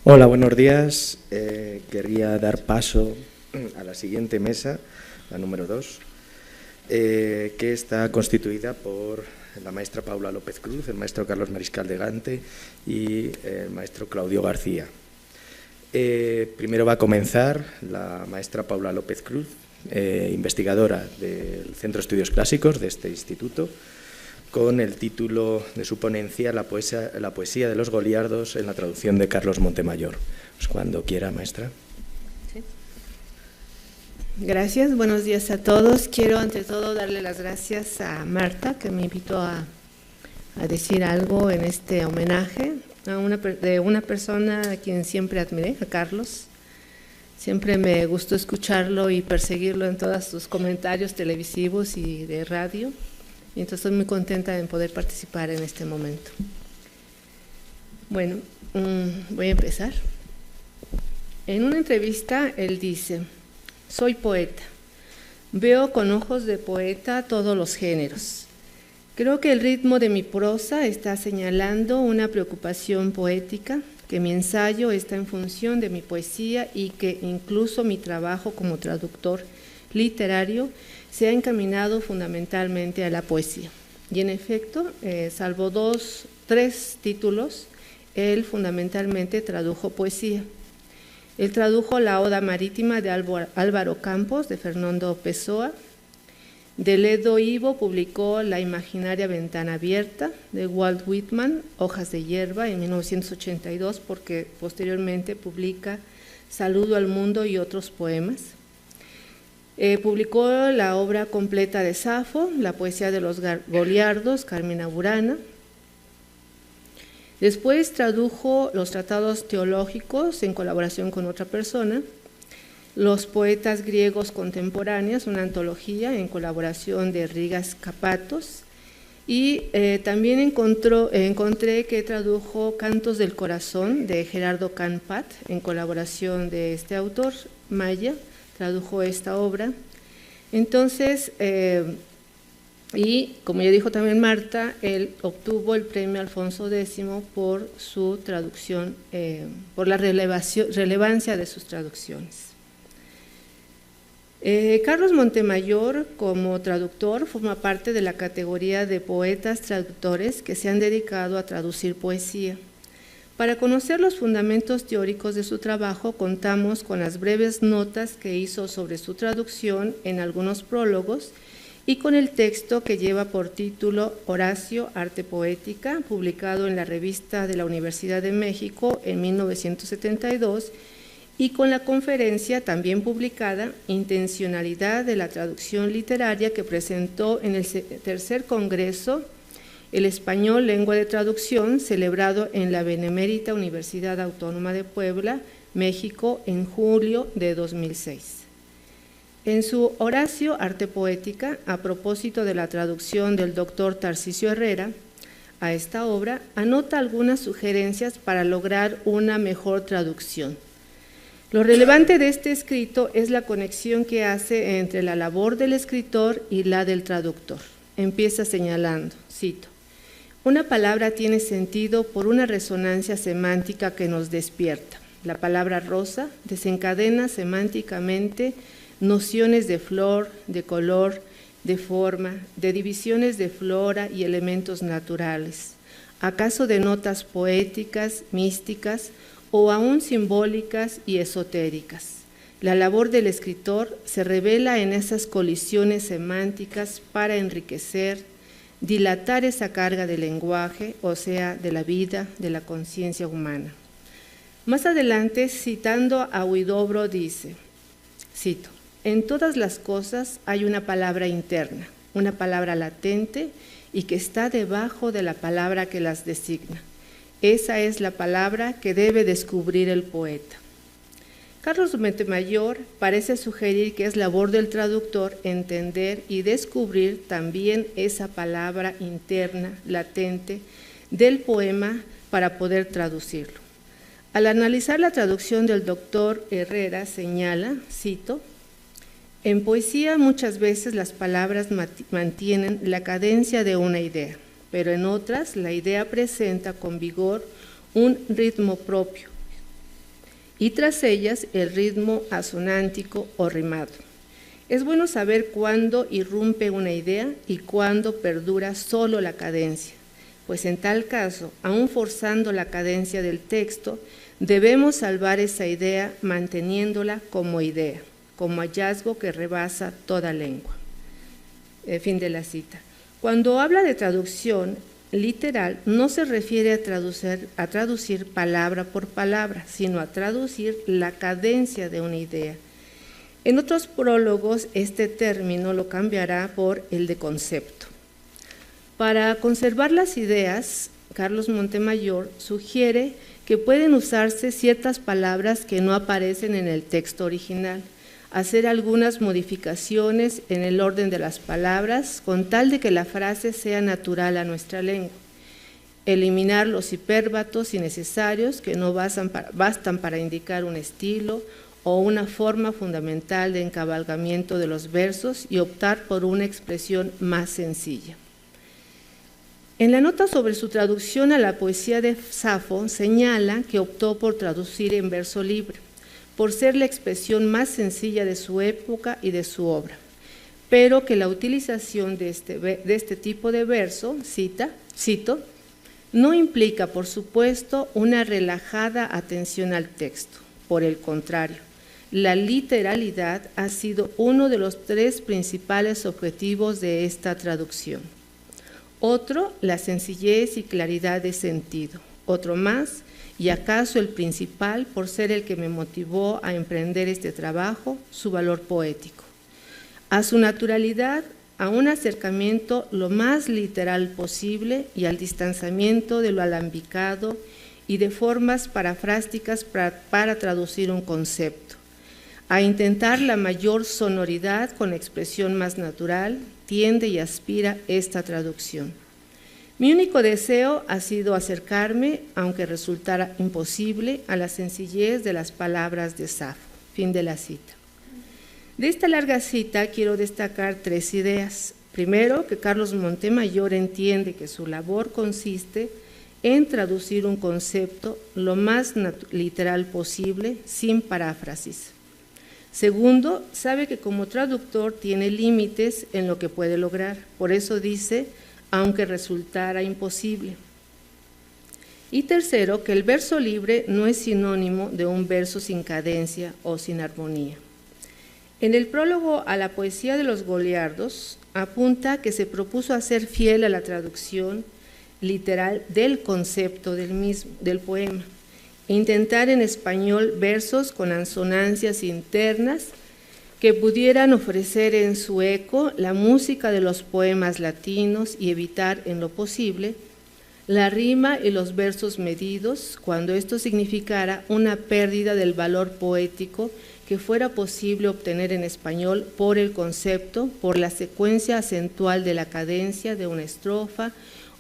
Hola, buenos días. Querría dar paso a la siguiente mesa, la número 2, que está constituida por la maestra Paula López Cruz, el maestro Carlos Mariscal de Gante y el maestro Claudio García. Primero va a comenzar la maestra Paula López Cruz, investigadora del Centro de Estudios Clásicos de este instituto, con el título de su ponencia, la poesía de los goliardos en la traducción de Carlos Montemayor. Pues cuando quiera, maestra. Sí. Gracias, buenos días a todos. Quiero ante todo darle las gracias a Marta, que me invitó a decir algo en este homenaje de una persona a quien siempre admiré, a Carlos. Siempre me gustó escucharlo y perseguirlo en todos sus comentarios televisivos y de radio. Y entonces estoy muy contenta en poder participar en este momento. Bueno, voy a empezar. En una entrevista él dice: soy poeta, veo con ojos de poeta todos los géneros. Creo que el ritmo de mi prosa está señalando una preocupación poética, que mi ensayo está en función de mi poesía y que incluso mi trabajo como traductor literario se ha encaminado fundamentalmente a la poesía. Y en efecto, salvo 3 títulos, él fundamentalmente tradujo poesía. Él tradujo la Oda Marítima de Álvaro Campos, de Fernando Pessoa. De Ledo Ivo publicó La imaginaria ventana abierta, de Walt Whitman, Hojas de hierba, en 1982, porque posteriormente publica Saludo al mundo y otros poemas. Publicó la obra completa de Safo, La poesía de los goliardos, Carmina Burana. Después tradujo los tratados teológicos en colaboración con otra persona, Los poetas griegos contemporáneos, una antología en colaboración de Rigas Kapatos, y también encontré que tradujo Cantos del Corazón de Gerardo Canpat en colaboración de este autor, Maya. Tradujo esta obra. Entonces, y como ya dijo también Marta, él obtuvo el premio Alfonso X por su traducción, por la relevancia de sus traducciones. Carlos Montemayor, como traductor, forma parte de la categoría de poetas traductores que se han dedicado a traducir poesía. Para conocer los fundamentos teóricos de su trabajo, contamos con las breves notas que hizo sobre su traducción en algunos prólogos y con el texto que lleva por título Horacio, Arte Poética, publicado en la Revista de la Universidad de México en 1972, y con la conferencia también publicada Intencionalidad de la traducción literaria, que presentó en el 3er Congreso El Español, Lengua de Traducción, celebrado en la Benemérita Universidad Autónoma de Puebla, México, en julio de 2006. En su Horacio, Arte Poética, a propósito de la traducción del doctor Tarcisio Herrera a esta obra, anota algunas sugerencias para lograr una mejor traducción. Lo relevante de este escrito es la conexión que hace entre la labor del escritor y la del traductor. Empieza señalando, cito: una palabra tiene sentido por una resonancia semántica que nos despierta. La palabra rosa desencadena semánticamente nociones de flor, de color, de forma, de divisiones de flora y elementos naturales, acaso de notas poéticas, místicas o aún simbólicas y esotéricas. La labor del escritor se revela en esas colisiones semánticas para enriquecer, dilatar esa carga del lenguaje, o sea, de la vida, de la conciencia humana. Más adelante, citando a Huidobro, dice, cito: en todas las cosas hay una palabra interna, una palabra latente y que está debajo de la palabra que las designa. Esa es la palabra que debe descubrir el poeta. Carlos Montemayor parece sugerir que es labor del traductor entender y descubrir también esa palabra interna, latente, del poema para poder traducirlo. Al analizar la traducción del doctor Herrera señala, cito: en poesía muchas veces las palabras mantienen la cadencia de una idea, pero en otras la idea presenta con vigor un ritmo propio, y tras ellas el ritmo asonántico o rimado. Es bueno saber cuándo irrumpe una idea y cuándo perdura solo la cadencia, pues en tal caso, aun forzando la cadencia del texto, debemos salvar esa idea manteniéndola como idea, como hallazgo que rebasa toda lengua. Fin de la cita. Cuando habla de traducción literal, no se refiere a traducir palabra por palabra, sino a traducir la cadencia de una idea. En otros prólogos, este término lo cambiará por el de concepto. Para conservar las ideas, Carlos Montemayor sugiere que pueden usarse ciertas palabras que no aparecen en el texto original, hacer algunas modificaciones en el orden de las palabras con tal de que la frase sea natural a nuestra lengua, eliminar los hipérbatos innecesarios que no bastan para indicar un estilo o una forma fundamental de encabalgamiento de los versos y optar por una expresión más sencilla. En la nota sobre su traducción a la poesía de Safo señala que optó por traducir en verso libre, por ser la expresión más sencilla de su época y de su obra, pero que la utilización de este tipo de verso, cito, no implica, por supuesto, una relajada atención al texto. Por el contrario, la literalidad ha sido uno de los 3 principales objetivos de esta traducción. Otro, la sencillez y claridad de sentido. Otro más, y acaso el principal, por ser el que me motivó a emprender este trabajo, su valor poético. A su naturalidad, a un acercamiento lo más literal posible y al distanciamiento de lo alambicado y de formas parafrásticas para traducir un concepto. A intentar la mayor sonoridad con expresión más natural, tiende y aspira esta traducción. Mi único deseo ha sido acercarme, aunque resultara imposible, a la sencillez de las palabras de Safo. Fin de la cita. De esta larga cita quiero destacar 3 ideas. Primero, que Carlos Montemayor entiende que su labor consiste en traducir un concepto lo más literal posible, sin paráfrasis. Segundo, sabe que como traductor tiene límites en lo que puede lograr, por eso dice, aunque resultara imposible. Y tercero, que el verso libre no es sinónimo de un verso sin cadencia o sin armonía. En el prólogo a la poesía de los Goliardos, apunta que se propuso hacer fiel a la traducción literal del concepto del poema, intentar en español versos con ansonancias internas que pudieran ofrecer en su eco la música de los poemas latinos y evitar en lo posible la rima y los versos medidos cuando esto significara una pérdida del valor poético que fuera posible obtener en español por el concepto, por la secuencia acentual de la cadencia de una estrofa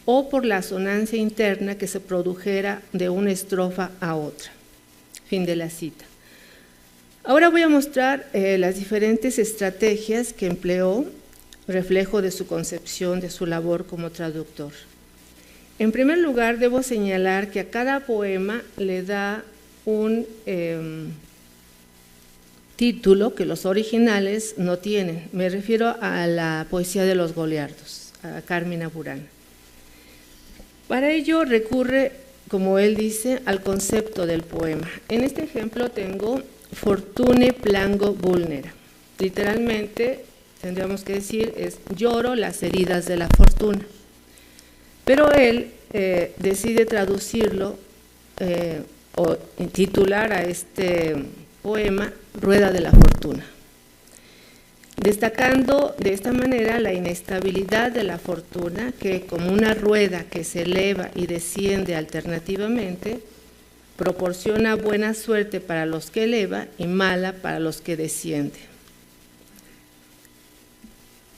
o por la asonancia interna que se produjera de una estrofa a otra. Fin de la cita. Ahora voy a mostrar las diferentes estrategias que empleó, reflejo de su concepción, de su labor como traductor. En primer lugar, debo señalar que a cada poema le da un título que los originales no tienen. Me refiero a la poesía de los Goliardos, a Carmina Burana. Para ello recurre, como él dice, al concepto del poema. En este ejemplo tengo Fortune plango vulnera. Literalmente tendríamos que decir es lloro las heridas de la fortuna. Pero él decide traducirlo o titular a este poema Rueda de la Fortuna, destacando de esta manera la inestabilidad de la fortuna que, como una rueda que se eleva y desciende alternativamente, proporciona buena suerte para los que eleva y mala para los que desciende.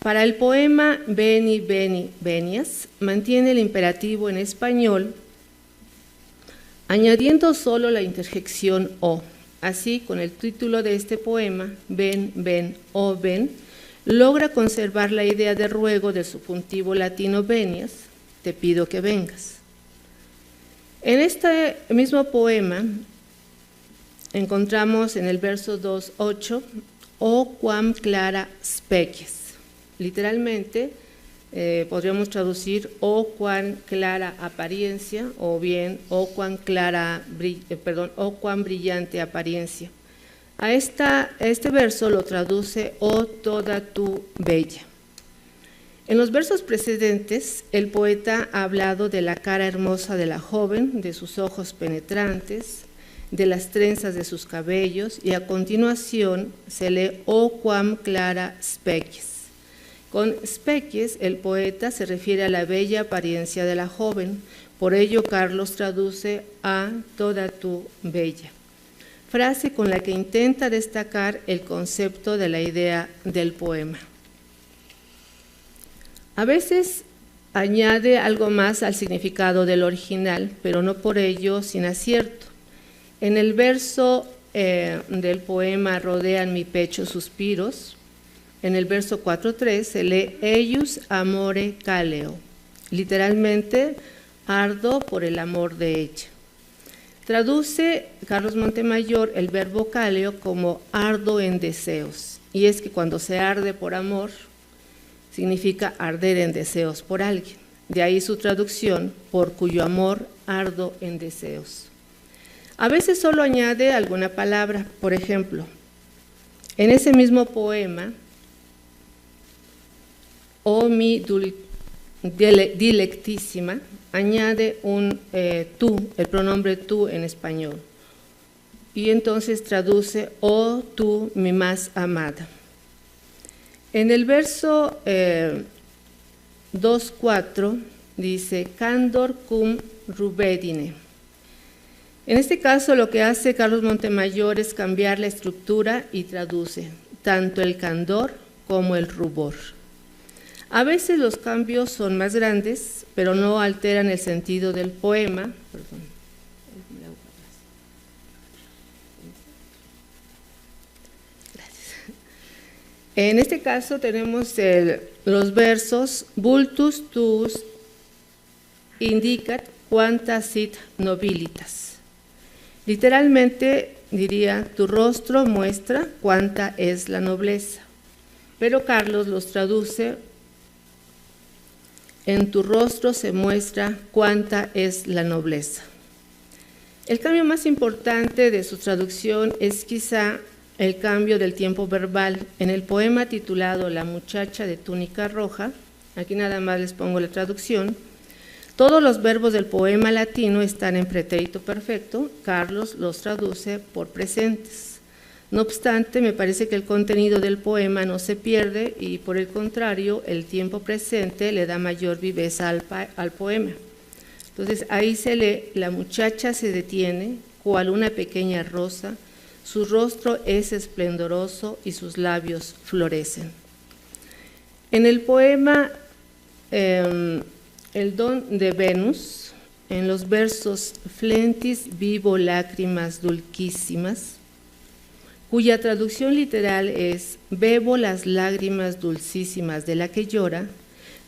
Para el poema Veni, Veni, Venias, mantiene el imperativo en español, añadiendo solo la interjección o. Así, con el título de este poema, Ven, ven, o ven, logra conservar la idea de ruego del subjuntivo latino venias, te pido que vengas. En este mismo poema, encontramos en el verso 2:8, o quam clara species. Literalmente podríamos traducir o cuán clara apariencia, o bien o cuán brillante apariencia. A este verso lo traduce o toda tú bella. En los versos precedentes, el poeta ha hablado de la cara hermosa de la joven, de sus ojos penetrantes, de las trenzas de sus cabellos, y a continuación se lee o quam clara species. Con species, el poeta se refiere a la bella apariencia de la joven, por ello Carlos traduce a toda tú bella, frase con la que intenta destacar el concepto de la idea del poema. A veces añade algo más al significado del original, pero no por ello sin acierto. En el verso del poema rodean mi pecho suspiros, en el verso 4:3 se lee eius amore caleo, literalmente ardo por el amor de ella. Traduce Carlos Montemayor el verbo caleo como ardo en deseos, y es que cuando se arde por amor significa arder en deseos por alguien. De ahí su traducción, por cuyo amor ardo en deseos. A veces solo añade alguna palabra, por ejemplo, en ese mismo poema, o mi dilectísima, añade un tú, el pronombre tú en español, y entonces traduce o tú mi más amada. En el verso 2:4 dice candor cum rubedine. En este caso lo que hace Carlos Montemayor es cambiar la estructura y traduce tanto el candor como el rubor. A veces los cambios son más grandes, pero no alteran el sentido del poema. En este caso tenemos los versos vultus tuus indicat quanta sit nobilitas. Literalmente diría, tu rostro muestra cuánta es la nobleza, pero Carlos los traduce, en tu rostro se muestra cuánta es la nobleza. El cambio más importante de su traducción es quizá el cambio del tiempo verbal. En el poema titulado La muchacha de túnica roja, aquí nada más les pongo la traducción, todos los verbos del poema latino están en pretérito perfecto, Carlos los traduce por presentes. No obstante, me parece que el contenido del poema no se pierde y por el contrario, el tiempo presente le da mayor viveza al poema. Entonces ahí se lee, la muchacha se detiene, cual una pequeña rosa, su rostro es esplendoroso y sus labios florecen. En el poema El don de Venus, en los versos Flentis vivo lágrimas dulcísimas, cuya traducción literal es bebo las lágrimas dulcísimas de la que llora,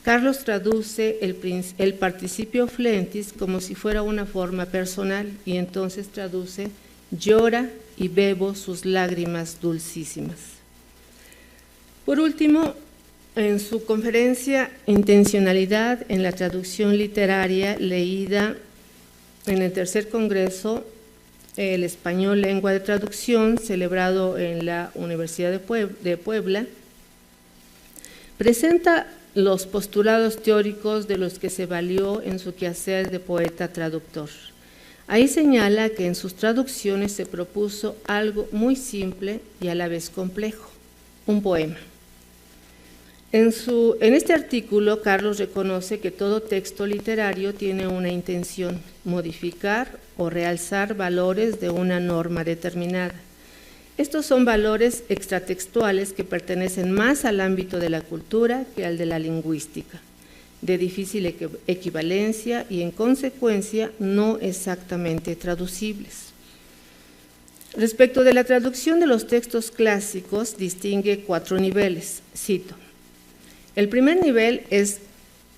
Carlos traduce el participio flentis como si fuera una forma personal y entonces traduce llora y bebo sus lágrimas dulcísimas. Por último, en su conferencia Intencionalidad en la traducción literaria leída en el tercer congreso El español lengua de traducción, celebrado en la Universidad de Puebla, presenta los postulados teóricos de los que se valió en su quehacer de poeta traductor. Ahí señala que en sus traducciones se propuso algo muy simple y a la vez complejo, un poema. En este artículo, Carlos reconoce que todo texto literario tiene una intención, modificar o realzar valores de una norma determinada. Estos son valores extratextuales que pertenecen más al ámbito de la cultura que al de la lingüística, de difícil equivalencia y en consecuencia no exactamente traducibles. Respecto de la traducción de los textos clásicos, distingue 4 niveles, cito. El primer nivel es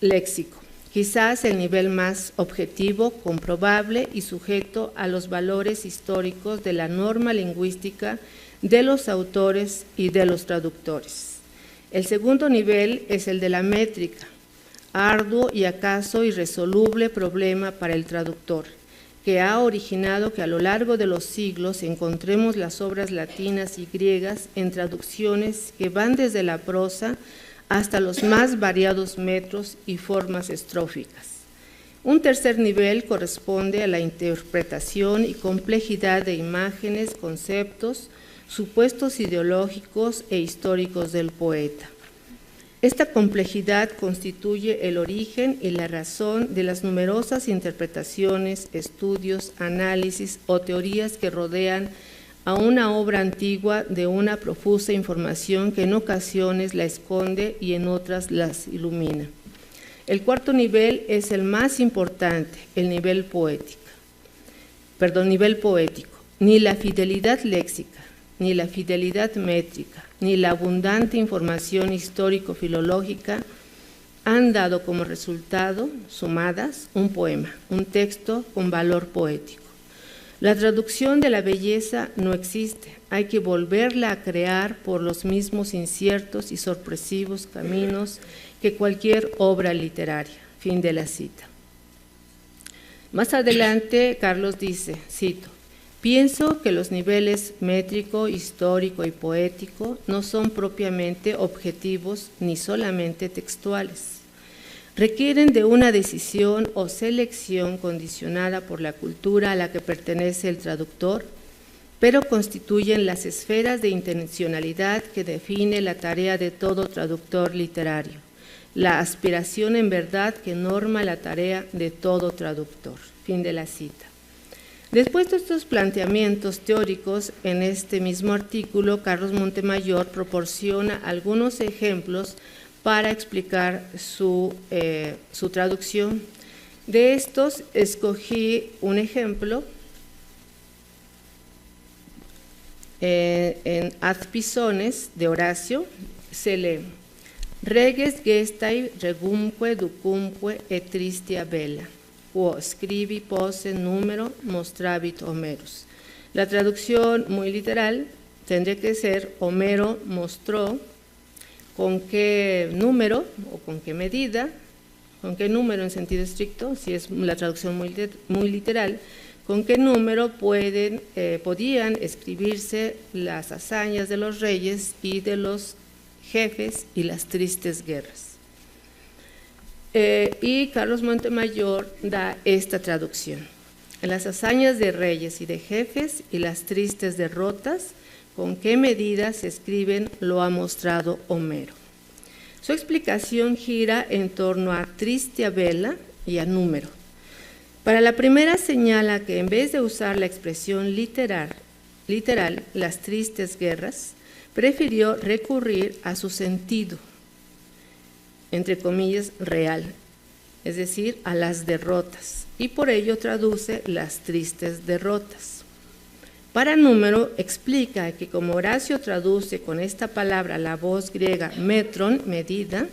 léxico, quizás el nivel más objetivo, comprobable y sujeto a los valores históricos de la norma lingüística de los autores y de los traductores. El segundo nivel es el de la métrica, arduo y acaso irresoluble problema para el traductor, que ha originado que a lo largo de los siglos encontremos las obras latinas y griegas en traducciones que van desde la prosa hasta los más variados metros y formas estróficas. Un tercer nivel corresponde a la interpretación y complejidad de imágenes, conceptos, supuestos ideológicos e históricos del poeta. Esta complejidad constituye el origen y la razón de las numerosas interpretaciones, estudios, análisis o teorías que rodean a una obra antigua de una profusa información que en ocasiones la esconde y en otras las ilumina. El cuarto nivel es el más importante, el nivel poético. Ni la fidelidad léxica, ni la fidelidad métrica, ni la abundante información histórico-filológica han dado como resultado, sumadas, un poema, un texto con valor poético. La traducción de la belleza no existe, hay que volverla a crear por los mismos inciertos y sorpresivos caminos que cualquier obra literaria. Fin de la cita. Más adelante, Carlos dice, cito, pienso que los niveles métrico, histórico y poético no son propiamente objetivos ni solamente textuales. Requieren de una decisión o selección condicionada por la cultura a la que pertenece el traductor, pero constituyen las esferas de intencionalidad que define la tarea de todo traductor literario, la aspiración en verdad que norma la tarea de todo traductor. Fin de la cita. Después de estos planteamientos teóricos, en este mismo artículo, Carlos Montemayor proporciona algunos ejemplos para explicar su traducción. De estos, escogí un ejemplo en Ad Pisones de Horacio, se lee Reges gestai regumque ducumque et tristia bella, quo scribi posse numero mostravit Homerus. La traducción muy literal tendría que ser Homero mostró con qué número o con qué medida, con qué número en sentido estricto, si es la traducción muy literal, con qué número podían escribirse las hazañas de los reyes y de los jefes y las tristes guerras. Y Carlos Montemayor da esta traducción. En las hazañas de reyes y de jefes y las tristes derrotas, ¿con qué medidas se escriben? Lo ha mostrado Homero. Su explicación gira en torno a tristia bella y a número. Para la primera señala que en vez de usar la expresión literal, las tristes guerras, prefirió recurrir a su sentido, entre comillas, real, es decir, a las derrotas, y por ello traduce las tristes derrotas. Para número explica que como Horacio traduce con esta palabra la voz griega metron, medida,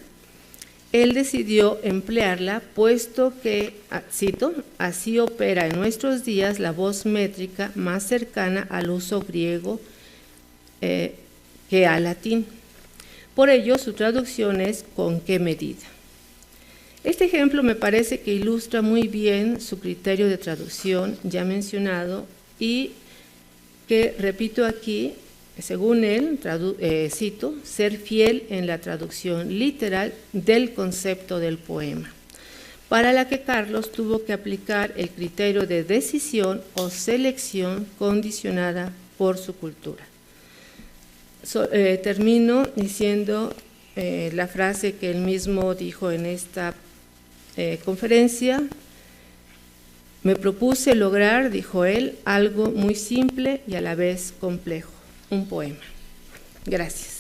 él decidió emplearla puesto que, cito, así opera en nuestros días la voz métrica más cercana al uso griego que al latín. Por ello su traducción es ¿con qué medida? Este ejemplo me parece que ilustra muy bien su criterio de traducción ya mencionado y que, repito aquí, según él, cito, ser fiel en la traducción literal del concepto del poema, para la que Carlos tuvo que aplicar el criterio de decisión o selección condicionada por su cultura. Termino diciendo la frase que él mismo dijo en esta conferencia. Me propuse lograr, dijo él, algo muy simple y a la vez complejo, un poema. Gracias.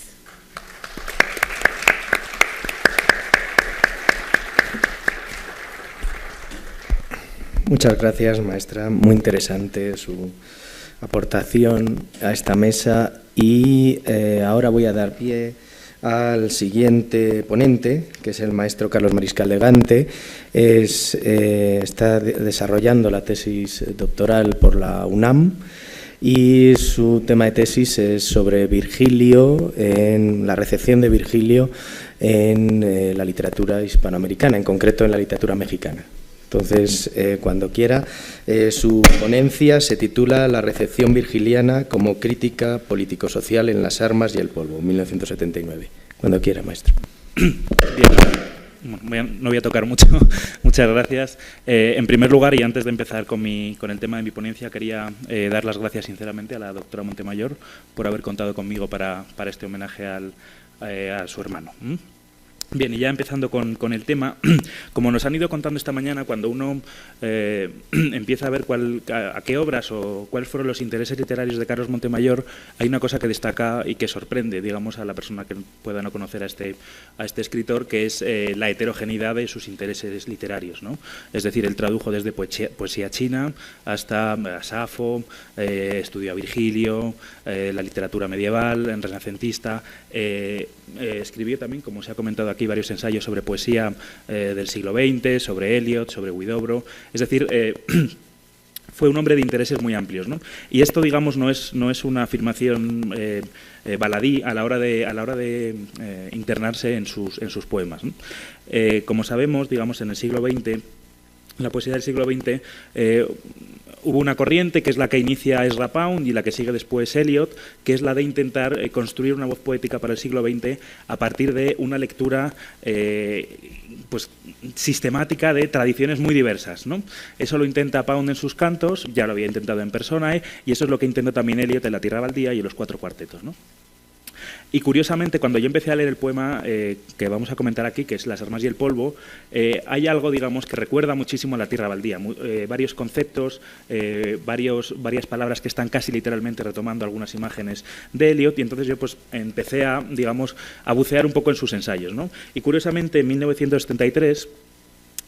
Muchas gracias, maestra. Muy interesante su aportación a esta mesa y ahora voy a dar pie al siguiente ponente, que es el maestro Carlos Mariscal de Gante. Está desarrollando la tesis doctoral por la UNAM y su tema de tesis es sobre Virgilio, en la recepción de Virgilio en la literatura hispanoamericana, en concreto en la literatura mexicana. Entonces, cuando quiera, su ponencia se titula La recepción virgiliana como crítica político-social en las armas y el polvo, 1979. Cuando quiera, maestro. Bien, no voy a tocar mucho. Muchas gracias. En primer lugar, y antes de empezar con el tema de mi ponencia, quería dar las gracias sinceramente a la doctora Montemayor por haber contado conmigo para este homenaje a su hermano. Bien, y ya empezando con el tema, como nos han ido contando esta mañana, cuando uno empieza a ver a qué obras o cuáles fueron los intereses literarios de Carlos Montemayor, hay una cosa que destaca y que sorprende, digamos, a la persona que pueda no conocer a este escritor, que es la heterogeneidad de sus intereses literarios, ¿no? Es decir, él tradujo desde poesía china hasta a Safo, estudió a Virgilio, la literatura medieval, renacentista, escribió también, como se ha comentado aquí, varios ensayos sobre poesía del siglo XX, sobre Eliot, sobre Huidobro. Es decir, fue un hombre de intereses muy amplios, ¿no? Y esto, digamos, no es una afirmación baladí a la hora de internarse en sus poemas, ¿no? Como sabemos, digamos, en el siglo XX, la poesía del siglo XX, hubo una corriente que es la que inicia Ezra Pound y la que sigue después Eliot, que es la de intentar construir una voz poética para el siglo XX a partir de una lectura pues sistemática de tradiciones muy diversas, ¿no? Eso lo intenta Pound en sus cantos, ya lo había intentado en Personae, y eso es lo que intenta también Eliot en La Tierra Baldía y en los Cuatro Cuartetos, ¿no? Y curiosamente, cuando yo empecé a leer el poema que vamos a comentar aquí, que es Las armas y el polvo, hay algo, digamos, que recuerda muchísimo a La Tierra Baldía. Varios conceptos, varias palabras que están casi literalmente retomando algunas imágenes de Eliot, y entonces yo pues empecé a, digamos, a bucear un poco en sus ensayos, ¿no? Y curiosamente, en 1973,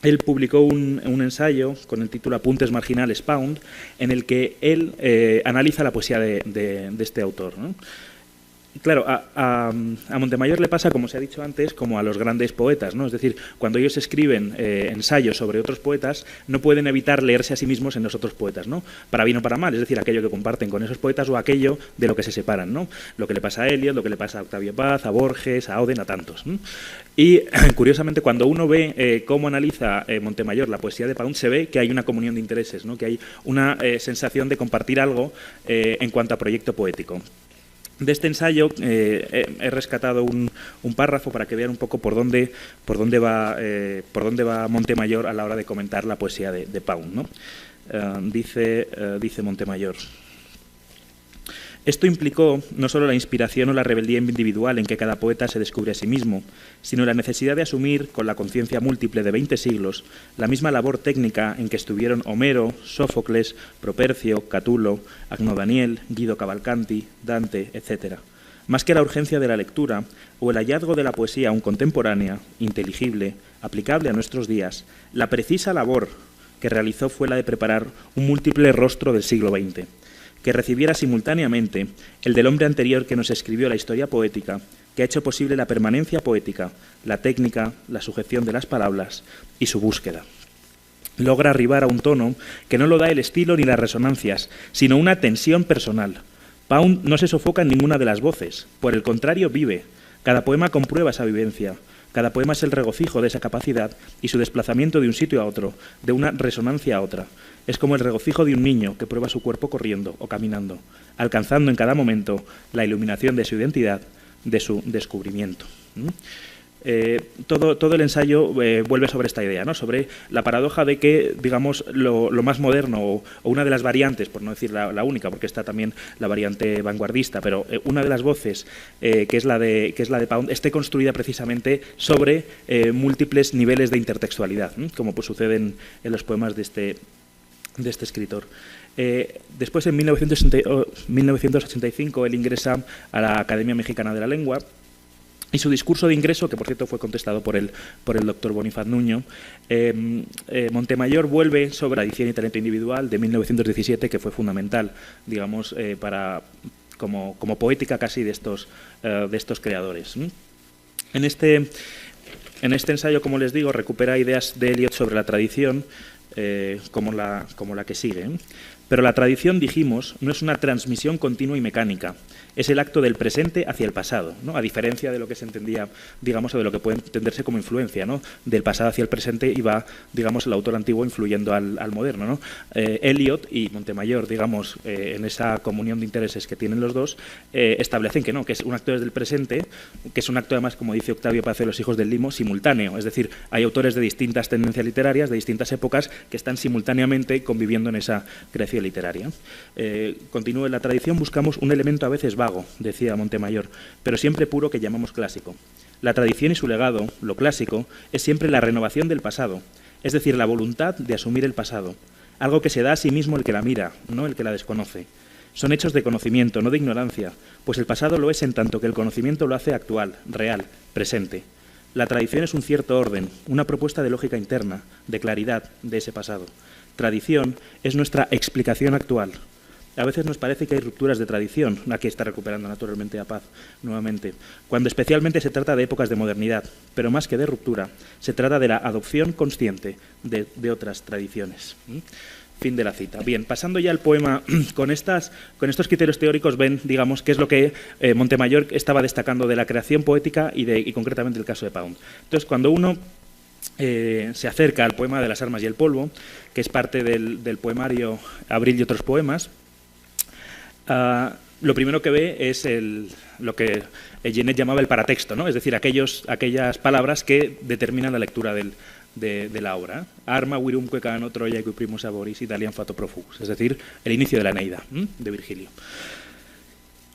él publicó un ensayo con el título Apuntes marginales Pound, en el que él analiza la poesía de este autor, ¿no? Claro, a Montemayor le pasa, como se ha dicho antes, como a los grandes poetas, ¿no? Es decir, cuando ellos escriben ensayos sobre otros poetas, no pueden evitar leerse a sí mismos en los otros poetas, ¿no? Para bien o para mal, es decir, aquello que comparten con esos poetas o aquello de lo que se separan, ¿no? Lo que le pasa a Eliot, lo que le pasa a Octavio Paz, a Borges, a Auden, a tantos, ¿no? Y, curiosamente, cuando uno ve cómo analiza Montemayor la poesía de Pound, se ve que hay una comunión de intereses, ¿no? Que hay una sensación de compartir algo en cuanto a proyecto poético. De este ensayo he rescatado un párrafo para que vean un poco por dónde va Montemayor a la hora de comentar la poesía de Pound, ¿no? Dice Montemayor: esto implicó no solo la inspiración o la rebeldía individual en que cada poeta se descubre a sí mismo, sino la necesidad de asumir, con la conciencia múltiple de 20 siglos, la misma labor técnica en que estuvieron Homero, Sófocles, Propercio, Catulo, Agno Daniel, Guido Cavalcanti, Dante, etc. Más que la urgencia de la lectura o el hallazgo de la poesía aún contemporánea, inteligible, aplicable a nuestros días, la precisa labor que realizó fue la de preparar un múltiple rostro del siglo XX, que recibiera simultáneamente el del hombre anterior que nos escribió la historia poética, que ha hecho posible la permanencia poética, la técnica, la sujeción de las palabras y su búsqueda. Logra arribar a un tono que no lo da el estilo ni las resonancias, sino una tensión personal. Pound no se sofoca en ninguna de las voces, por el contrario vive. Cada poema comprueba esa vivencia. Cada poema es el regocijo de esa capacidad y su desplazamiento de un sitio a otro, de una resonancia a otra. Es como el regocijo de un niño que prueba su cuerpo corriendo o caminando, alcanzando en cada momento la iluminación de su identidad, de su descubrimiento. Todo el ensayo vuelve sobre esta idea, ¿no? Sobre la paradoja de que, digamos, lo más moderno o una de las variantes, por no decir la única, porque está también la variante vanguardista, pero una de las voces, que es la de Pound, esté construida precisamente sobre múltiples niveles de intertextualidad, como pues sucede en los poemas de este escritor. Después, en 1985, él ingresa a la Academia Mexicana de la Lengua, y su discurso de ingreso, que por cierto fue contestado por el doctor Bonifaz Nuño, Montemayor vuelve sobre la edición y talento individual de 1917, que fue fundamental, digamos, como poética casi de estos creadores. En este ensayo, como les digo, recupera ideas de Eliot sobre la tradición, como la que sigue. Pero la tradición, dijimos, no es una transmisión continua y mecánica, es el acto del presente hacia el pasado, ¿no? A diferencia de lo que se entendía, digamos, o de lo que puede entenderse como influencia, ¿no? Del pasado hacia el presente y va, digamos, el autor antiguo influyendo al moderno, ¿no? Eliot y Montemayor, digamos, en esa comunión de intereses que tienen los dos, establecen que no, que es un acto desde el presente, que es un acto además, como dice Octavio Paz de Los hijos del Limo, simultáneo, es decir, hay autores de distintas tendencias literarias, de distintas épocas, que están simultáneamente conviviendo en esa creación literaria. Continúe la tradición, buscamos un elemento a veces vago, decía Montemayor, pero siempre puro que llamamos clásico. La tradición y su legado, lo clásico, es siempre la renovación del pasado, es decir, la voluntad de asumir el pasado, algo que se da a sí mismo el que la mira, no el que la desconoce. Son hechos de conocimiento, no de ignorancia, pues el pasado lo es en tanto que el conocimiento lo hace actual, real, presente. La tradición es un cierto orden, una propuesta de lógica interna, de claridad de ese pasado. Tradición es nuestra explicación actual. A veces nos parece que hay rupturas de tradición, aquí está recuperando naturalmente a Paz nuevamente, cuando especialmente se trata de épocas de modernidad, pero más que de ruptura, se trata de la adopción consciente de otras tradiciones. Fin de la cita. Bien, pasando ya al poema, con estos criterios teóricos ven, digamos, qué es lo que Montemayor estaba destacando de la creación poética y concretamente el caso de Pound. Entonces, cuando uno se acerca al poema de las armas y el polvo, que es parte del poemario Abril y otros poemas, lo primero que ve es lo que Genet llamaba el paratexto, ¿no? Es decir, aquellas palabras que determinan la lectura de la obra. Arma, virumque cano, Troya, primus aboris, Italian fato profugus. Es decir, el inicio de la Eneida, de Virgilio.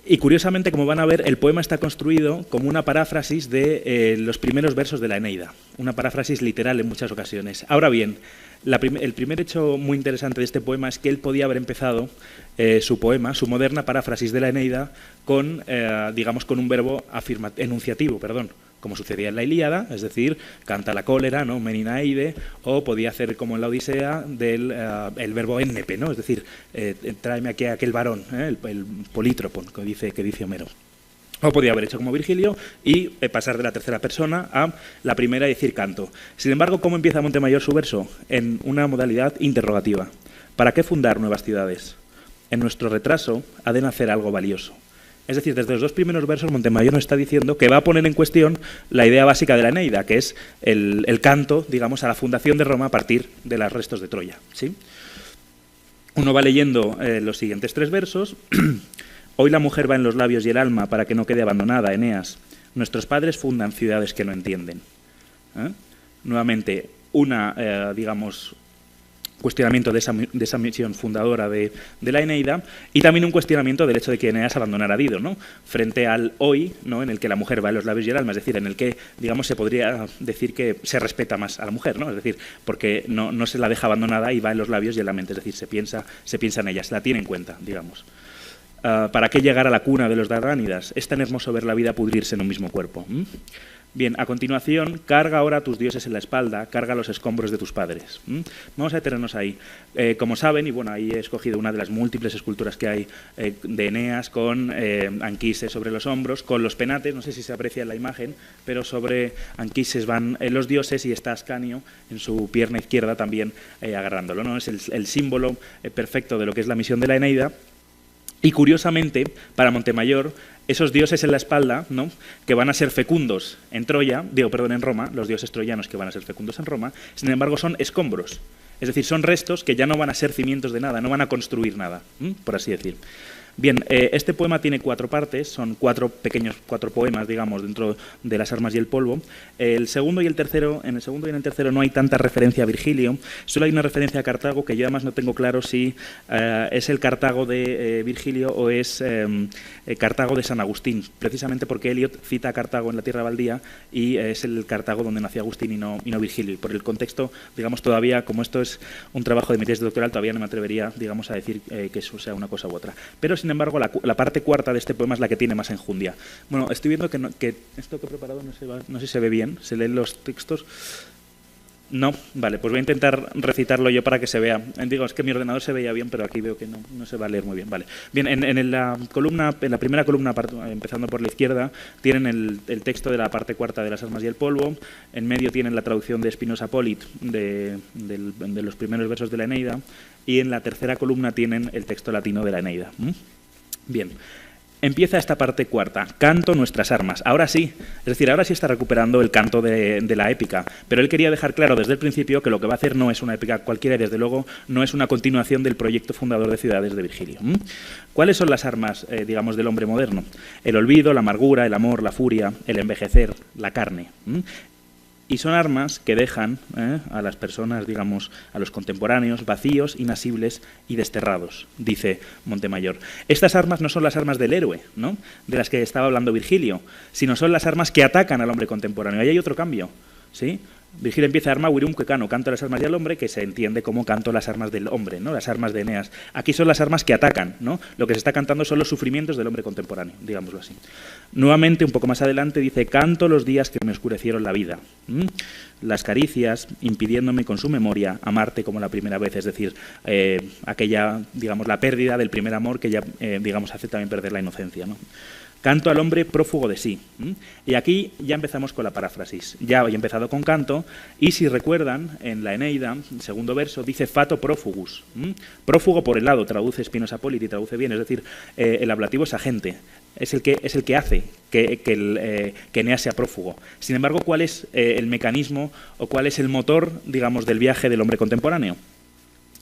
Y curiosamente, como van a ver, el poema está construido como una paráfrasis de los primeros versos de la Eneida, una paráfrasis literal en muchas ocasiones. Ahora bien, el primer hecho muy interesante de este poema es que él podía haber empezado su poema, su moderna paráfrasis de la Eneida, digamos, con un verbo enunciativo, como sucedía en la Ilíada, es decir, canta la cólera, ¿no? Meninaide, o podía hacer como en la Odisea el verbo ennepe, ¿no? Es decir, tráeme aquí a aquel varón, el polítropon, que dice Homero. O podía haber hecho como Virgilio y pasar de la tercera persona a la primera y decir canto. Sin embargo, ¿cómo empieza Montemayor su verso? En una modalidad interrogativa. ¿Para qué fundar nuevas ciudades? En nuestro retraso ha de nacer algo valioso. Es decir, desde los dos primeros versos Montemayor nos está diciendo que va a poner en cuestión la idea básica de la Eneida, que es el canto, digamos, a la fundación de Roma a partir de los restos de Troya, ¿sí? Uno va leyendo los siguientes tres versos. Hoy la mujer va en los labios y el alma para que no quede abandonada, Eneas. Nuestros padres fundan ciudades que no entienden. Nuevamente, digamos, cuestionamiento de esa misión fundadora de la Eneida, y también un cuestionamiento del hecho de que Eneas abandonara a Dido, ¿no? Frente al hoy, ¿no? En el que la mujer va en los labios y el alma, es decir, en el que, digamos, se podría decir que se respeta más a la mujer, ¿no? Es decir, porque no se la deja abandonada y va en los labios y en la mente, es decir, se piensa en ella, se la tiene en cuenta, digamos. ¿Para qué llegar a la cuna de los Dardánidas? Es tan hermoso ver la vida pudrirse en un mismo cuerpo. Bien, a continuación, carga ahora a tus dioses en la espalda, carga los escombros de tus padres. Vamos a detenernos ahí. Como saben, y bueno, ahí he escogido una de las múltiples esculturas que hay de Eneas con Anquises sobre los hombros, con los penates, no sé si se aprecia en la imagen, pero sobre Anquises van los dioses y está Ascanio en su pierna izquierda también agarrándolo, ¿no? Es el símbolo perfecto de lo que es la misión de la Eneida. Y curiosamente, para Montemayor, esos dioses en la espalda, ¿no? Que van a ser fecundos en Roma, los dioses troyanos que van a ser fecundos en Roma, sin embargo son escombros. Es decir, son restos que ya no van a ser cimientos de nada, no van a construir nada, por así decir. Bien, este poema tiene 4 partes, son 4 poemas, digamos, dentro de las armas y el polvo. En el segundo y en el tercero no hay tanta referencia a Virgilio, solo hay una referencia a Cartago, que yo además no tengo claro si es el Cartago de Virgilio o es Cartago de San Agustín, precisamente porque Eliot cita a Cartago en la Tierra Baldía y es el Cartago donde nació Agustín y no Virgilio. Y por el contexto, digamos, todavía, como esto es un trabajo de mi tesis doctoral, todavía no me atrevería, digamos, a decir que eso sea una cosa u otra. Pero sin embargo, la parte cuarta de este poema es la que tiene más enjundia. Bueno, estoy viendo que esto que he preparado no sé si se ve bien, se leen los textos. No, vale, pues voy a intentar recitarlo yo para que se vea. Digo, es que mi ordenador se veía bien, pero aquí veo que no se va a leer muy bien. Vale. Bien, en la primera columna, empezando por la izquierda, tienen el texto de la parte cuarta de Las armas y el polvo. En medio tienen la traducción de Spinoza Polit de los primeros versos de la Eneida. Y en la tercera columna tienen el texto latino de la Eneida. Bien. Empieza esta parte cuarta, canto nuestras armas. Ahora sí, es decir, ahora sí está recuperando el canto de la épica, pero él quería dejar claro desde el principio que lo que va a hacer no es una épica cualquiera y desde luego no es una continuación del proyecto fundador de Ciudades de Virgilio. ¿Cuáles son las armas, digamos, del hombre moderno? El olvido, la amargura, el amor, la furia, el envejecer, la carne. Y son armas que dejan a las personas, digamos, a los contemporáneos, vacíos, inasibles y desterrados, dice Montemayor. Estas armas no son las armas del héroe, ¿no?, de las que estaba hablando Virgilio, sino son las armas que atacan al hombre contemporáneo. Ahí hay otro cambio, ¿sí? Virgilio empieza a arma virumque cano, canto las armas del hombre, que se entiende como canto las armas del hombre, ¿no?, las armas de Eneas. Aquí son las armas que atacan, ¿no? Lo que se está cantando son los sufrimientos del hombre contemporáneo, digámoslo así. Nuevamente, un poco más adelante, dice, canto los días que me oscurecieron la vida. Las caricias, impidiéndome con su memoria amarte como la primera vez, es decir, aquella, digamos, la pérdida del primer amor que ya, digamos, hace también perder la inocencia, ¿no? Canto al hombre prófugo de sí. Y aquí ya empezamos con la paráfrasis. Ya había empezado con canto y si recuerdan, en la Eneida, segundo verso, dice fato prófugus. Prófugo por el lado, traduce Spinoza Polit y traduce bien, es decir, el ablativo es agente, es el que hace que Eneas sea prófugo. Sin embargo, ¿cuál es el mecanismo o cuál es el motor, digamos, del viaje del hombre contemporáneo?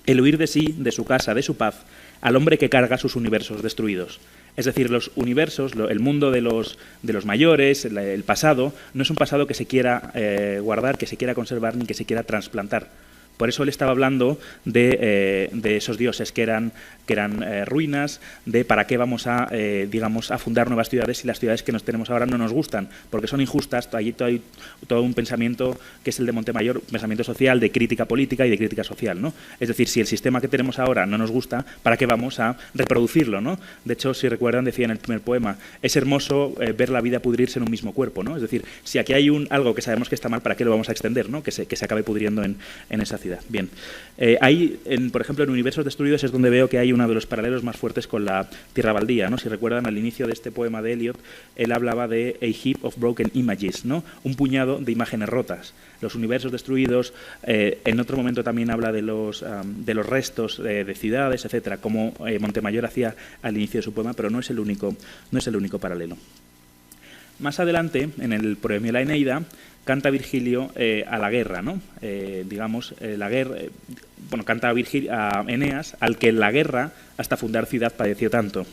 El huir de sí, de su casa, de su paz, al hombre que carga sus universos destruidos. Es decir, los universos, el mundo de los mayores, el pasado, no es un pasado que se quiera guardar, que se quiera conservar, ni que se quiera trasplantar. Por eso él estaba hablando de esos dioses que eran ruinas, de para qué vamos a, digamos, a fundar nuevas ciudades si las ciudades que nos tenemos ahora no nos gustan, porque son injustas. Hay todo un pensamiento que es el de Montemayor, un pensamiento social, de crítica política y de crítica social, ¿no? Es decir, si el sistema que tenemos ahora no nos gusta, ¿para qué vamos a reproducirlo, ¿no? De hecho, si recuerdan, decía en el primer poema, es hermoso ver la vida pudrirse en un mismo cuerpo, ¿no? Es decir, si aquí hay algo que sabemos que está mal, ¿para qué lo vamos a extender, ¿no? Que se acabe pudriendo en esa ciudad. Bien, por ejemplo, en Universos Destruidos es donde veo que hay uno de los paralelos más fuertes con la Tierra Baldía, ¿no? Si recuerdan, al inicio de este poema de Eliot, él hablaba de a heap of broken images, ¿no?, un puñado de imágenes rotas. Los universos destruidos, en otro momento también habla de los restos de ciudades, etcétera, como Montemayor hacía al inicio de su poema, pero no es el único paralelo. Más adelante, en el poema La Eneida, canta Virgilio a la guerra, ¿no? La guerra, canta a Eneas, al que en la guerra hasta fundar ciudad padeció tanto.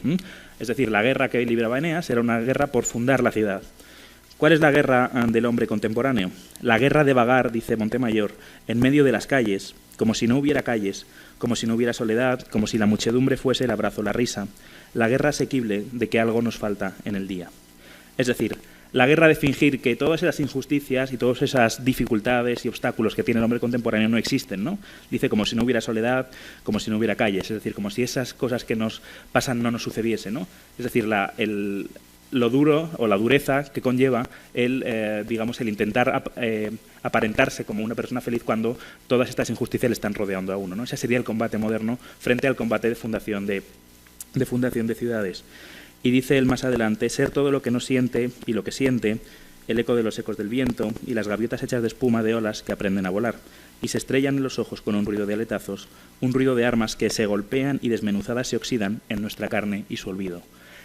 Es decir, la guerra que libraba Eneas era una guerra por fundar la ciudad. ¿Cuál es la guerra del hombre contemporáneo? La guerra de vagar, dice Montemayor, en medio de las calles, como si no hubiera calles, como si no hubiera soledad, como si la muchedumbre fuese el abrazo, la risa. La guerra asequible de que algo nos falta en el día. Es decir, la guerra de fingir que todas esas injusticias y todas esas dificultades y obstáculos que tiene el hombre contemporáneo no existen, ¿no? Dice como si no hubiera soledad, como si no hubiera calles, es decir, como si esas cosas que nos pasan no nos sucediesen, ¿no? Es decir, lo duro o la dureza que conlleva el intentar aparentarse como una persona feliz cuando todas estas injusticias le están rodeando a uno, ¿no? Ese sería el combate moderno frente al combate de fundación de ciudades. Y dice él más adelante, ser todo lo que no siente y lo que siente, el eco de los ecos del viento y las gaviotas hechas de espuma de olas que aprenden a volar, y se estrellan en los ojos con un ruido de aletazos, un ruido de armas que se golpean y desmenuzadas se oxidan en nuestra carne y su olvido.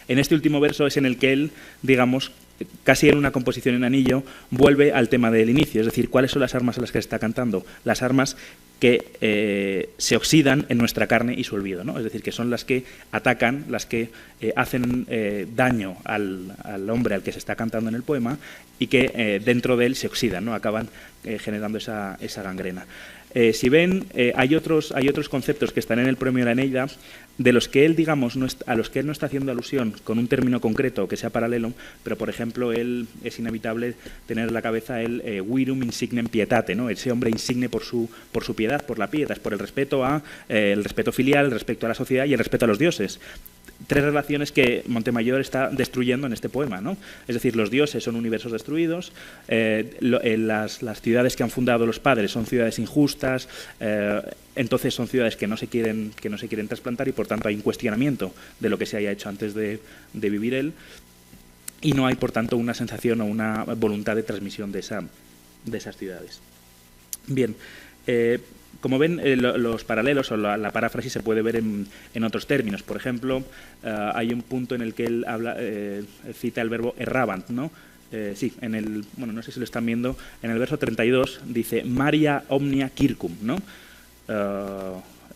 En este último verso es en el que él, digamos, casi en una composición en anillo, vuelve al tema del inicio, es decir, ¿cuáles son las armas a las que está cantando? Las armas que se oxidan en nuestra carne y su olvido, ¿no? Es decir, que son las que atacan, las que hacen daño al hombre al que se está cantando en el poema y que dentro de él se oxidan, ¿no? Acaban generando esa gangrena. Si ven, hay otros conceptos que están en el poema de la Eneida, de los que él, digamos, a los que él no está haciendo alusión con un término concreto que sea paralelo, pero, por ejemplo, él es inevitable tener en la cabeza el virum insignem pietate, ¿no? Ese hombre insigne por su piedad, por la pietas, por el respeto filial, el respeto a la sociedad y el respeto a los dioses. tres relaciones que Montemayor está destruyendo en este poema, ¿no? Es decir, los dioses son universos destruidos, las ciudades que han fundado los padres son ciudades injustas, entonces son ciudades que no se quieren trasplantar y por tanto hay un cuestionamiento de lo que se haya hecho antes de vivir él, y no hay por tanto una sensación o una voluntad de transmisión de esas ciudades. Bien, como ven, los paralelos o la paráfrasis se puede ver en otros términos. Por ejemplo, hay un punto en el que él cita el verbo errabant, ¿no? Sí, no sé si lo están viendo, en el verso 32 dice Maria omnia circum, ¿no?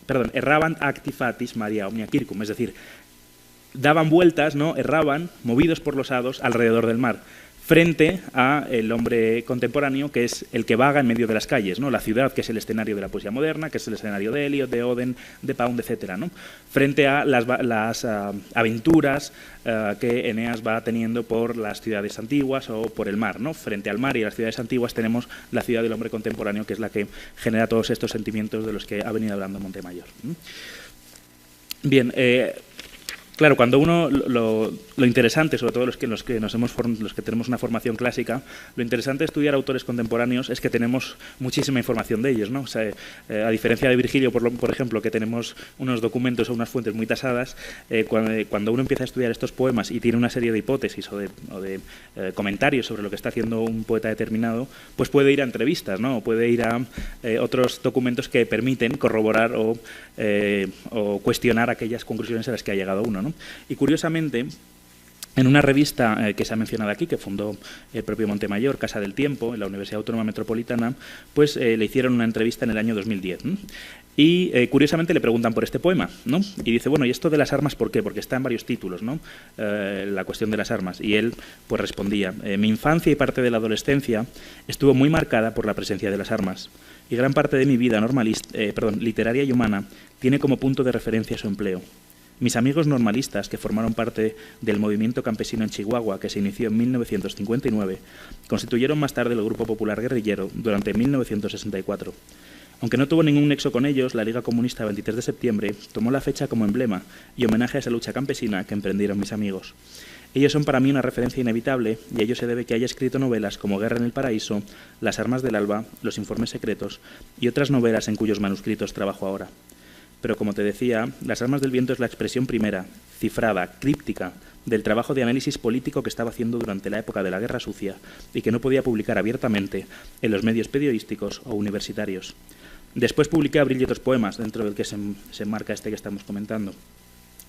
Perdón, errabant acti fatis Maria omnia circum, es decir, daban vueltas, ¿no? Erraban, movidos por los hados, alrededor del mar, frente al hombre contemporáneo, que es el que vaga en medio de las calles, ¿no? La ciudad, que es el escenario de la poesía moderna, que es el escenario de Eliot, de Oden, de Pound, etcétera, ¿no? Frente a las aventuras que Eneas va teniendo por las ciudades antiguas o por el mar, ¿no? Frente al mar y a las ciudades antiguas tenemos la ciudad del hombre contemporáneo, que es la que genera todos estos sentimientos de los que ha venido hablando Montemayor. Bien, claro, cuando uno lo interesante, sobre todo los que tenemos una formación clásica, lo interesante de estudiar autores contemporáneos es que tenemos muchísima información de ellos, ¿no? O sea, a diferencia de Virgilio, por ejemplo, que tenemos unos documentos o unas fuentes muy tasadas, cuando uno empieza a estudiar estos poemas y tiene una serie de hipótesis o de comentarios sobre lo que está haciendo un poeta determinado, pues puede ir a entrevistas, ¿no? O puede ir a otros documentos que permiten corroborar o cuestionar aquellas conclusiones a las que ha llegado uno, ¿no? Y curiosamente, en una revista que se ha mencionado aquí, que fundó el propio Montemayor, Casa del Tiempo, en la Universidad Autónoma Metropolitana, pues le hicieron una entrevista en el año 2010, ¿no? Y curiosamente le preguntan por este poema, ¿no? Y dice, bueno, ¿y esto de las armas por qué? Porque está en varios títulos, ¿no? La cuestión de las armas. Y él pues respondía, mi infancia y parte de la adolescencia estuvo muy marcada por la presencia de las armas. Y gran parte de mi vida literaria y humana tiene como punto de referencia su empleo. Mis amigos normalistas, que formaron parte del movimiento campesino en Chihuahua, que se inició en 1959, constituyeron más tarde el Grupo Popular Guerrillero durante 1964. Aunque no tuvo ningún nexo con ellos, la Liga Comunista 23 de septiembre tomó la fecha como emblema y homenaje a esa lucha campesina que emprendieron mis amigos. Ellos son para mí una referencia inevitable y a ello se debe que haya escrito novelas como Guerra en el Paraíso, Las armas del alba, Los informes secretos y otras novelas en cuyos manuscritos trabajo ahora. Pero como te decía, Las armas del viento es la expresión primera, cifrada, críptica, del trabajo de análisis político que estaba haciendo durante la época de la Guerra Sucia y que no podía publicar abiertamente en los medios periodísticos o universitarios. Después publiqué Abril y otros poemas, dentro del que se enmarca este que estamos comentando.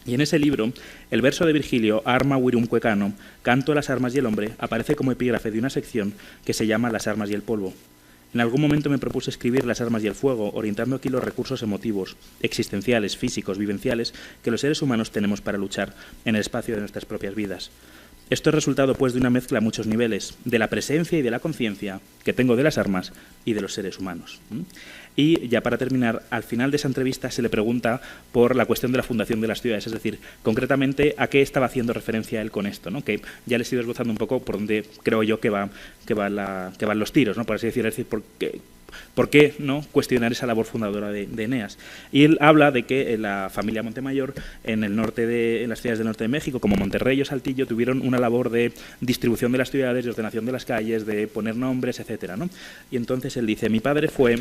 Y en ese libro, el verso de Virgilio, Arma virumque cano, Canto a las armas y el hombre, aparece como epígrafe de una sección que se llama Las armas y el polvo. En algún momento me propuse escribir Las armas y el fuego, orientando aquí los recursos emotivos, existenciales, físicos, vivenciales, que los seres humanos tenemos para luchar en el espacio de nuestras propias vidas. Esto es resultado, pues, de una mezcla a muchos niveles, de la presencia y de la conciencia que tengo de las armas y de los seres humanos. Y ya para terminar, al final de esa entrevista se le pregunta por la cuestión de la fundación de las ciudades, es decir, concretamente a qué estaba haciendo referencia él con esto, ¿no? Que ya les he ido esbozando un poco por donde creo yo que van los tiros, ¿no? Por así decirlo, es decir, ¿por qué no cuestionar esa labor fundadora de Eneas? Y él habla de que la familia Montemayor en las ciudades del norte de México, como Monterrey o Saltillo, tuvieron una labor de distribución de las ciudades, de ordenación de las calles, de poner nombres, etcétera, ¿no? Y entonces él dice, mi padre fue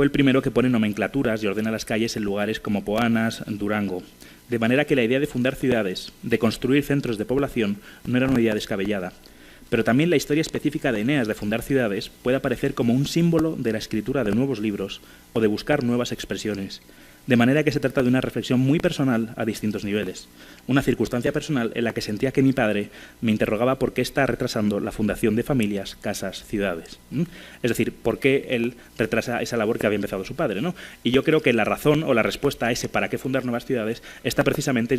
el primero que pone nomenclaturas y ordena las calles en lugares como Poanas, Durango. De manera que la idea de fundar ciudades, de construir centros de población, no era una idea descabellada. Pero también la historia específica de Eneas de fundar ciudades puede aparecer como un símbolo de la escritura de nuevos libros o de buscar nuevas expresiones. De manera que se trata de una reflexión muy personal a distintos niveles. Una circunstancia personal en la que sentía que mi padre me interrogaba por qué está retrasando la fundación de familias, casas, ciudades. Es decir, por qué él retrasa esa labor que había empezado su padre, ¿no? Y yo creo que la razón o la respuesta a ese para qué fundar nuevas ciudades está precisamente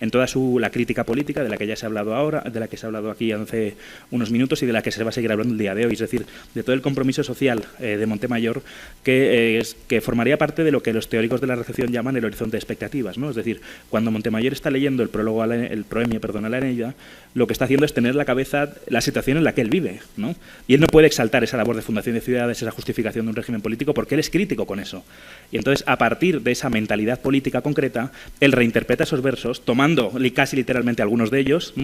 en toda la crítica política de la que ya se ha hablado ahora, de la que se ha hablado aquí hace unos minutos y de la que se va a seguir hablando el día de hoy. Es decir, de todo el compromiso social de Montemayor que formaría parte de lo que los teóricos de la recepción llaman el horizonte de expectativas, ¿no? Es decir, cuando Montemayor está leyendo el prólogo, el proemio, perdón, a la Eneida, lo que está haciendo es tener en la cabeza la situación en la que él vive, ¿no? Y él no puede exaltar esa labor de fundación de ciudades, esa justificación de un régimen político, porque él es crítico con eso. Y entonces, a partir de esa mentalidad política concreta, él reinterpreta esos versos, tomando casi literalmente algunos de ellos,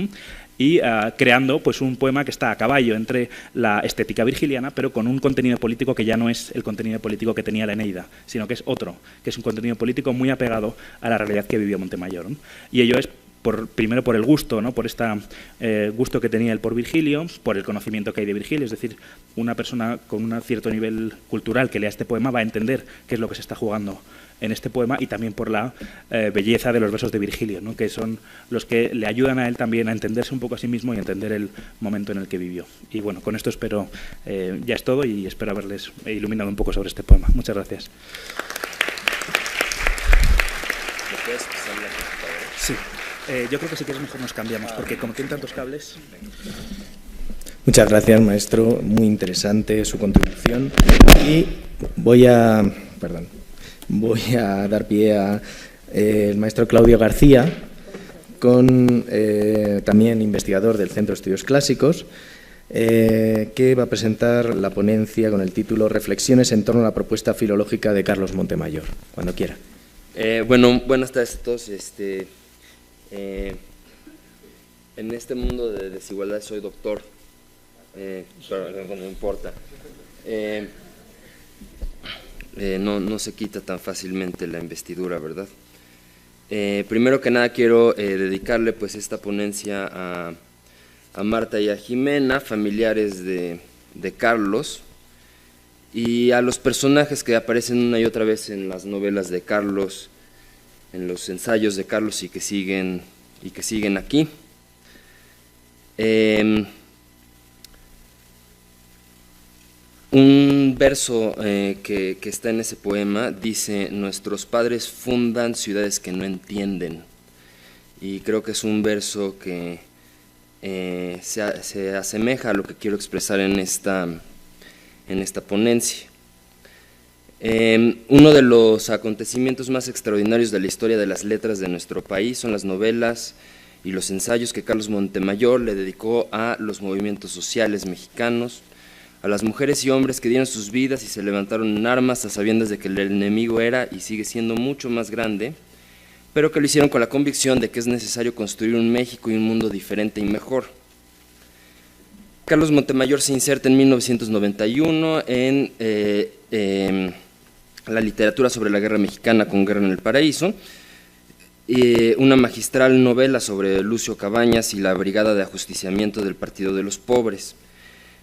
y creando pues un poema que está a caballo entre la estética virgiliana, pero con un contenido político que ya no es el contenido político que tenía la Eneida, sino que es otro, que es un contenido político muy apegado a la realidad que vivió Montemayor, ¿no? Y ello es primero por el gusto, ¿no? Por este gusto que tenía él por Virgilio, por el conocimiento que hay de Virgilio, es decir, una persona con un cierto nivel cultural que lea este poema va a entender qué es lo que se está jugando en este poema, y también por la belleza de los versos de Virgilio, ¿no? Que son los que le ayudan a él también a entenderse un poco a sí mismo y a entender el momento en el que vivió. Y bueno, con esto espero, ya es todo, y espero haberles iluminado un poco sobre este poema. Muchas gracias. Sí. Yo creo que si quieres mejor nos cambiamos, porque como tienen tantos cables... Muchas gracias, maestro. Muy interesante su contribución. Y voy a dar pie al maestro Claudio García, también investigador del Centro de Estudios Clásicos, que va a presentar la ponencia con el título Reflexiones en torno a la propuesta filológica de Carlos Montemayor. Cuando quiera. Bueno, buenas tardes a todos. En este mundo de desigualdad soy doctor, pero no importa. No se quita tan fácilmente la investidura, ¿verdad? Primero que nada quiero dedicarle pues esta ponencia a Marta y a Jimena, familiares de Carlos, y a los personajes que aparecen una y otra vez en las novelas de Carlos, en los ensayos de Carlos y que siguen aquí. Un verso que está en ese poema dice: nuestros padres fundan ciudades que no entienden, y creo que es un verso que se asemeja a lo que quiero expresar en esta ponencia. Uno de los acontecimientos más extraordinarios de la historia de las letras de nuestro país son las novelas y los ensayos que Carlos Montemayor le dedicó a los movimientos sociales mexicanos, a las mujeres y hombres que dieron sus vidas y se levantaron en armas a sabiendas de que el enemigo era y sigue siendo mucho más grande, pero que lo hicieron con la convicción de que es necesario construir un México y un mundo diferente y mejor. Carlos Montemayor se inserta en 1991 en la literatura sobre la guerra mexicana con Guerra en el Paraíso, una magistral novela sobre Lucio Cabañas y la Brigada de Ajusticiamiento del Partido de los Pobres.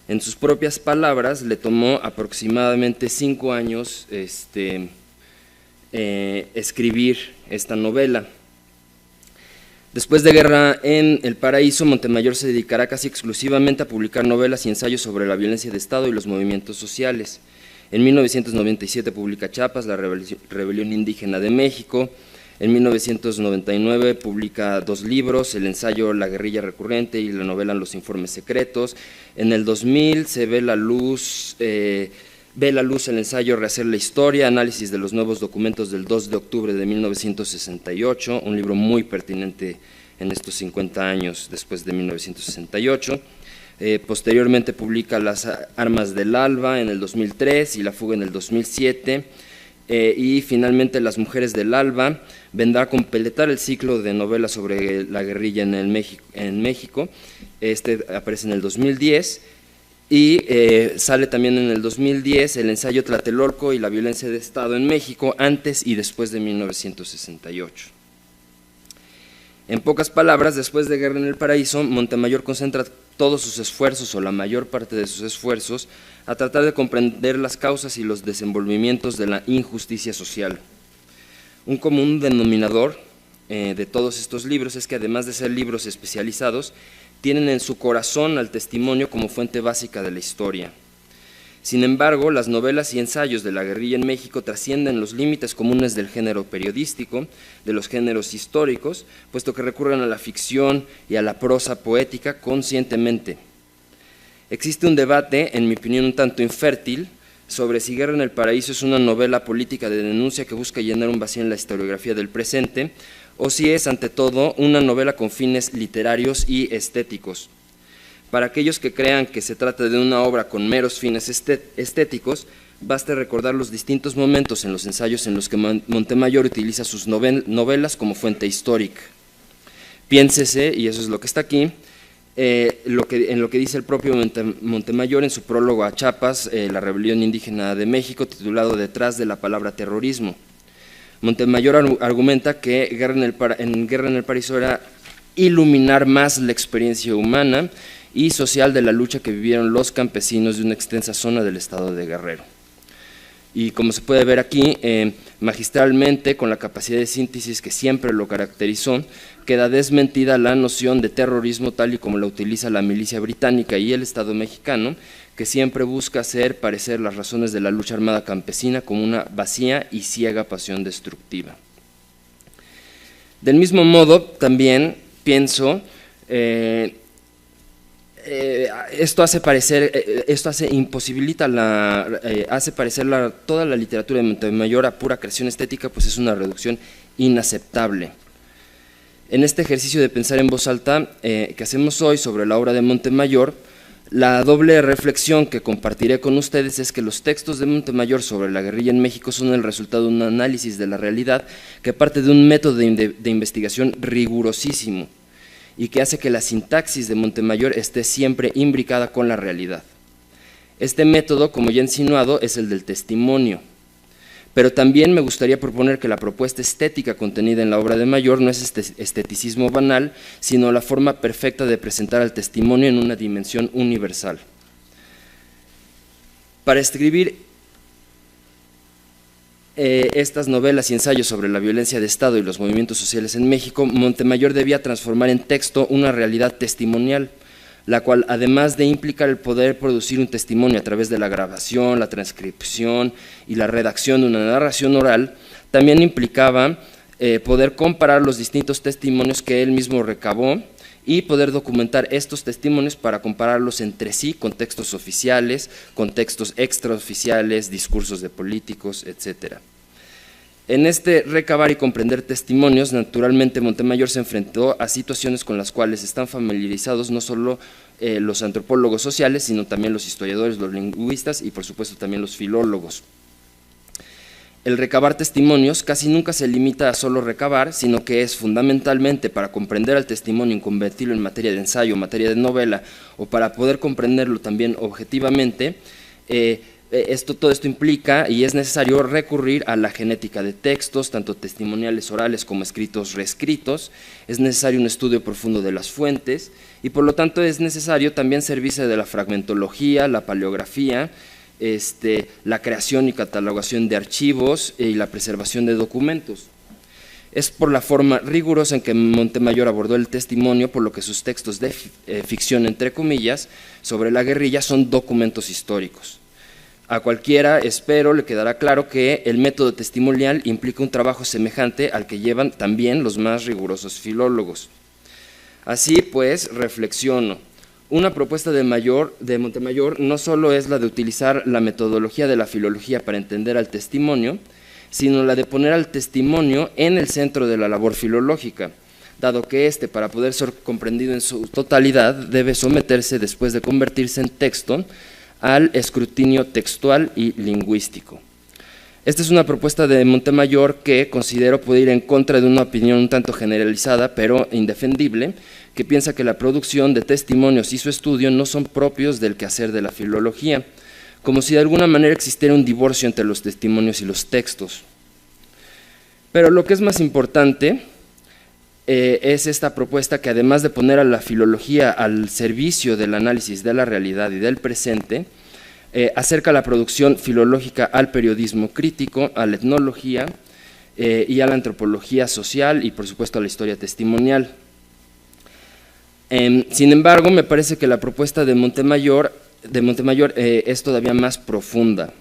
En sus propias palabras, le tomó aproximadamente 5 años escribir esta novela. Después de Guerra en el Paraíso, Montemayor se dedicará casi exclusivamente a publicar novelas y ensayos sobre la violencia de Estado y los movimientos sociales. En 1997 publica Chiapas, la rebelión indígena de México. En 1999 publica 2 libros, el ensayo La guerrilla recurrente y la novela Los informes secretos. En el 2000 se ve la luz el ensayo Rehacer la historia, análisis de los nuevos documentos del 2 de octubre de 1968, un libro muy pertinente en estos 50 años después de 1968. Posteriormente publica Las armas del alba en el 2003 y La fuga en el 2007. Y finalmente Las mujeres del alba vendrá a completar el ciclo de novelas sobre la guerrilla en México. Aparece en el 2010 y sale también en el 2010 el ensayo Tlatelolco y la violencia de Estado en México antes y después de 1968. En pocas palabras, después de Guerra en el Paraíso, Montemayor concentra todos sus esfuerzos, o la mayor parte de sus esfuerzos, a tratar de comprender las causas y los desenvolvimientos de la injusticia social. Un común denominador de todos estos libros es que, además de ser libros especializados, tienen en su corazón al testimonio como fuente básica de la historia. Sin embargo, las novelas y ensayos de la guerrilla en México trascienden los límites comunes del género periodístico, de los géneros históricos, puesto que recurren a la ficción y a la prosa poética conscientemente. Existe un debate, en mi opinión un tanto infértil, sobre si Guerra en el Paraíso es una novela política de denuncia que busca llenar un vacío en la historiografía del presente, o si es, ante todo, una novela con fines literarios y estéticos. Para aquellos que crean que se trata de una obra con meros fines estéticos, basta recordar los distintos momentos en los ensayos en los que Montemayor utiliza sus novelas como fuente histórica. Piénsese, y eso es lo que está aquí, en lo que dice el propio Montemayor en su prólogo a Chiapas, la rebelión indígena de México, titulado Detrás de la palabra terrorismo. Montemayor argumenta que Guerra en el Paraíso era iluminar más la experiencia humana y social de la lucha que vivieron los campesinos de una extensa zona del estado de Guerrero. Y como se puede ver aquí, magistralmente, con la capacidad de síntesis que siempre lo caracterizó, queda desmentida la noción de terrorismo tal y como la utiliza la milicia británica y el Estado mexicano, que siempre busca hacer parecer las razones de la lucha armada campesina como una vacía y ciega pasión destructiva. Del mismo modo, también pienso, esto hace parecer toda la literatura de Montemayor a pura creación estética, pues es una reducción inaceptable. En este ejercicio de pensar en voz alta que hacemos hoy sobre la obra de Montemayor, la doble reflexión que compartiré con ustedes es que los textos de Montemayor sobre la guerrilla en México son el resultado de un análisis de la realidad que parte de un método de investigación rigurosísimo y que hace que la sintaxis de Montemayor esté siempre imbricada con la realidad. Este método, como ya he insinuado, es el del testimonio. Pero también me gustaría proponer que la propuesta estética contenida en la obra de Mayor no es esteticismo banal, sino la forma perfecta de presentar al testimonio en una dimensión universal. Para escribir estas novelas y ensayos sobre la violencia de Estado y los movimientos sociales en México, Montemayor debía transformar en texto una realidad testimonial, la cual, además de implicar el poder producir un testimonio a través de la grabación, la transcripción y la redacción de una narración oral, también implicaba poder comparar los distintos testimonios que él mismo recabó y poder documentar estos testimonios para compararlos entre sí con textos oficiales, con textos extraoficiales, discursos de políticos, etc. En este recabar y comprender testimonios, naturalmente Montemayor se enfrentó a situaciones con las cuales están familiarizados no solo los antropólogos sociales, sino también los historiadores, los lingüistas y por supuesto también los filólogos. El recabar testimonios casi nunca se limita a solo recabar, sino que es fundamentalmente para comprender al testimonio y convertirlo en materia de ensayo, materia de novela, o para poder comprenderlo también objetivamente, todo esto implica y es necesario recurrir a la genética de textos, tanto testimoniales orales como escritos reescritos, es necesario un estudio profundo de las fuentes y por lo tanto es necesario también servirse de la fragmentología, la paleografía, la creación y catalogación de archivos y la preservación de documentos. Es por la forma rigurosa en que Montemayor abordó el testimonio, por lo que sus textos de ficción, entre comillas, sobre la guerrilla son documentos históricos. A cualquiera, espero, le quedará claro que el método testimonial implica un trabajo semejante al que llevan también los más rigurosos filólogos. Así pues, reflexiono. Una propuesta de Montemayor no solo es la de utilizar la metodología de la filología para entender al testimonio, sino la de poner al testimonio en el centro de la labor filológica, dado que para poder ser comprendido en su totalidad, debe someterse, después de convertirse en texto, al escrutinio textual y lingüístico. Esta es una propuesta de Montemayor que considero puede ir en contra de una opinión un tanto generalizada, pero indefendible, que piensa que la producción de testimonios y su estudio no son propios del quehacer de la filología, como si de alguna manera existiera un divorcio entre los testimonios y los textos. Pero lo que es más importante es esta propuesta que, además de poner a la filología al servicio del análisis de la realidad y del presente, acerca la producción filológica al periodismo crítico, a la etnología y a la antropología social y por supuesto a la historia testimonial. Sin embargo, me parece que la propuesta de Montemayor es todavía más profunda.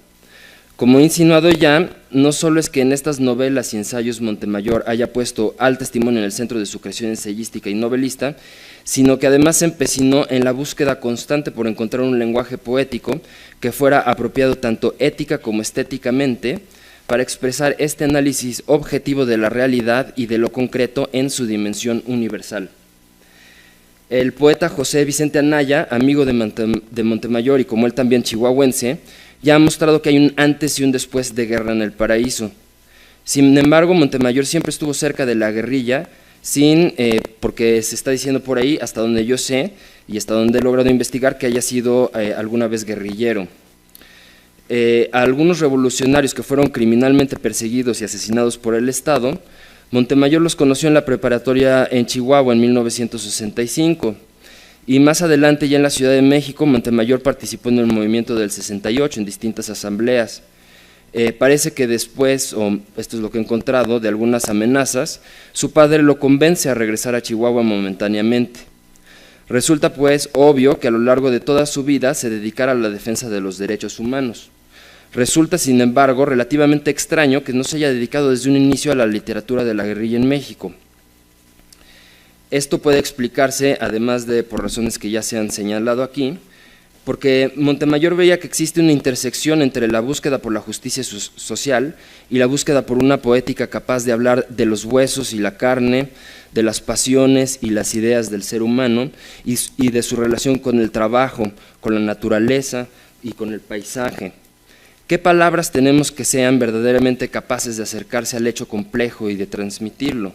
Como he insinuado ya, no solo es que en estas novelas y ensayos Montemayor haya puesto al testimonio en el centro de su creación ensayística y novelista, sino que además se empecinó en la búsqueda constante por encontrar un lenguaje poético que fuera apropiado tanto ética como estéticamente para expresar este análisis objetivo de la realidad y de lo concreto en su dimensión universal. El poeta José Vicente Anaya, amigo de Montemayor y como él también chihuahuense, ya ha mostrado que hay un antes y un después de Guerra en el Paraíso. Sin embargo, Montemayor siempre estuvo cerca de la guerrilla, porque se está diciendo por ahí, hasta donde yo sé y hasta donde he logrado investigar, que haya sido alguna vez guerrillero. A algunos revolucionarios que fueron criminalmente perseguidos y asesinados por el Estado, Montemayor los conoció en la preparatoria en Chihuahua en 1965. Y más adelante, ya en la Ciudad de México, Montemayor participó en el movimiento del 68 en distintas asambleas. Parece que después, o esto es lo que he encontrado, de algunas amenazas, su padre lo convence a regresar a Chihuahua momentáneamente. Resulta pues obvio que a lo largo de toda su vida se dedicara a la defensa de los derechos humanos. Resulta, sin embargo, relativamente extraño que no se haya dedicado desde un inicio a la literatura de la guerrilla en México. Esto puede explicarse, además de por razones que ya se han señalado aquí, porque Montemayor veía que existe una intersección entre la búsqueda por la justicia social y la búsqueda por una poética capaz de hablar de los huesos y la carne, de las pasiones y las ideas del ser humano y de su relación con el trabajo, con la naturaleza y con el paisaje. ¿Qué palabras tenemos que sean verdaderamente capaces de acercarse al hecho complejo y de transmitirlo?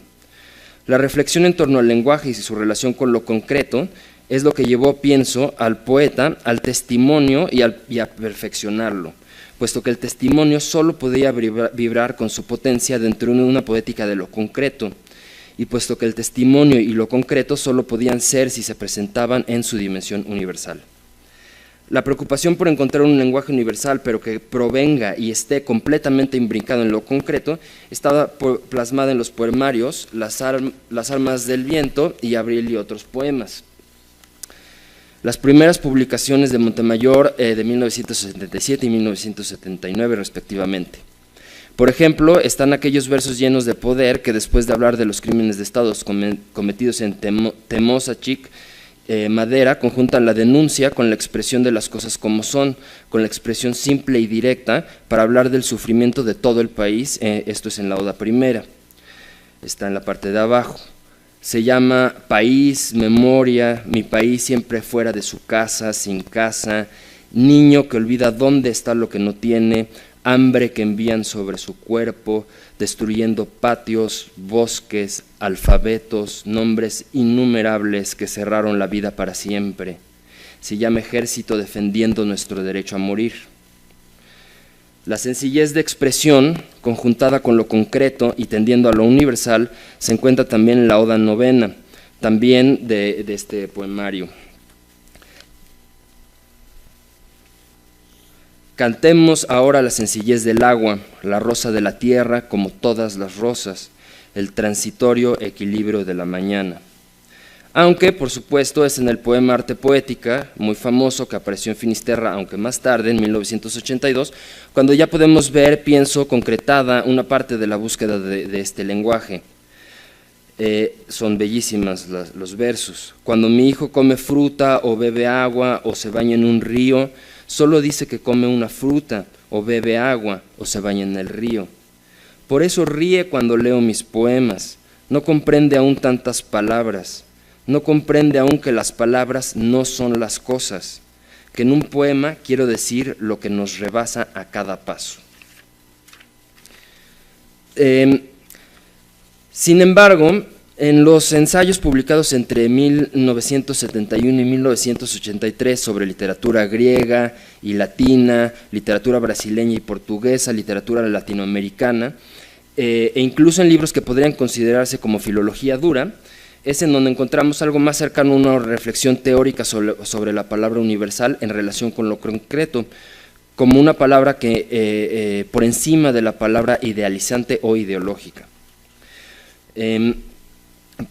La reflexión en torno al lenguaje y su relación con lo concreto es lo que llevó, pienso, al poeta al testimonio y a perfeccionarlo, puesto que el testimonio solo podía vibrar con su potencia dentro de una poética de lo concreto, y puesto que el testimonio y lo concreto solo podían ser si se presentaban en su dimensión universal. La preocupación por encontrar un lenguaje universal, pero que provenga y esté completamente imbricado en lo concreto, estaba plasmada en los poemarios Las Armas del Viento y Abril y otros poemas. Las primeras publicaciones de Montemayor de 1977 y 1979 respectivamente. Por ejemplo, están aquellos versos llenos de poder que después de hablar de los crímenes de Estado cometidos en Temozachic, Madera, conjuntan la denuncia con la expresión de las cosas como son, con la expresión simple y directa para hablar del sufrimiento de todo el país. Esto es en la Oda Primera, está en la parte de abajo. Se llama País, Memoria, mi país siempre fuera de su casa, sin casa, niño que olvida dónde está lo que no tiene, hambre que envían sobre su cuerpo, destruyendo patios, bosques, alfabetos, nombres innumerables que cerraron la vida para siempre. Se llama ejército defendiendo nuestro derecho a morir. La sencillez de expresión, conjuntada con lo concreto y tendiendo a lo universal, se encuentra también en la Oda Novena, también de este poemario. Cantemos ahora la sencillez del agua, la rosa de la tierra como todas las rosas, el transitorio equilibrio de la mañana. Aunque, por supuesto, es en el poema Arte Poética, muy famoso, que apareció en Finisterra, aunque más tarde, en 1982, cuando ya podemos ver, pienso, concretada una parte de la búsqueda de este lenguaje. Son bellísimas los versos. Cuando mi hijo come fruta o bebe agua o se baña en un río, solo dice que come una fruta o bebe agua o se baña en el río. Por eso ríe cuando leo mis poemas, no comprende aún tantas palabras, no comprende aún que las palabras no son las cosas, que en un poema quiero decir lo que nos rebasa a cada paso. Sin embargo, en los ensayos publicados entre 1971 y 1983 sobre literatura griega y latina, literatura brasileña y portuguesa, literatura latinoamericana, e incluso en libros que podrían considerarse como filología dura, es en donde encontramos algo más cercano a una reflexión teórica sobre la palabra universal en relación con lo concreto, como una palabra que por encima de la palabra idealizante o ideológica.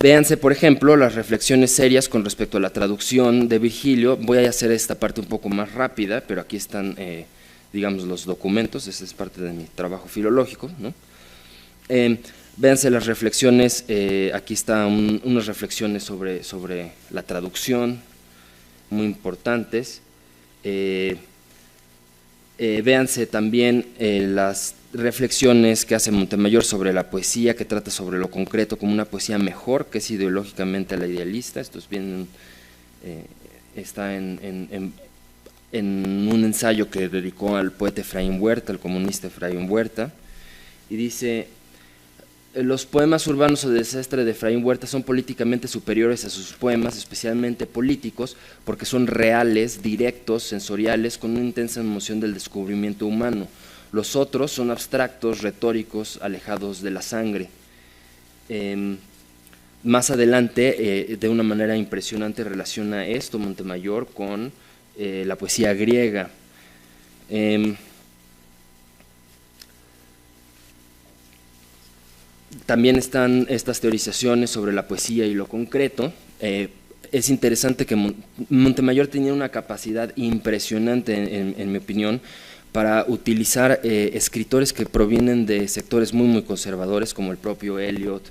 Véanse, por ejemplo, las reflexiones serias con respecto a la traducción de Virgilio. Voy a hacer esta parte un poco más rápida, pero aquí están digamos, los documentos, esa es parte de mi trabajo filológico, ¿no? Véanse las reflexiones, aquí están unas reflexiones sobre la traducción, muy importantes. Véanse también las reflexiones que hace Montemayor sobre la poesía, que trata sobre lo concreto como una poesía mejor, que es ideológicamente la idealista. Esto es bien, está en un ensayo que dedicó al poeta Efraín Huerta, al comunista Efraín Huerta, y dice: los poemas urbanos o de desastre de Efraín Huerta son políticamente superiores a sus poemas, especialmente políticos, porque son reales, directos, sensoriales, con una intensa emoción del descubrimiento humano. Los otros son abstractos, retóricos, alejados de la sangre. Más adelante, de una manera impresionante, relaciona esto Montemayor con la poesía griega. También están estas teorizaciones sobre la poesía y lo concreto. Es interesante que Montemayor tenía una capacidad impresionante, en mi opinión, para utilizar escritores que provienen de sectores muy conservadores, como el propio Eliot,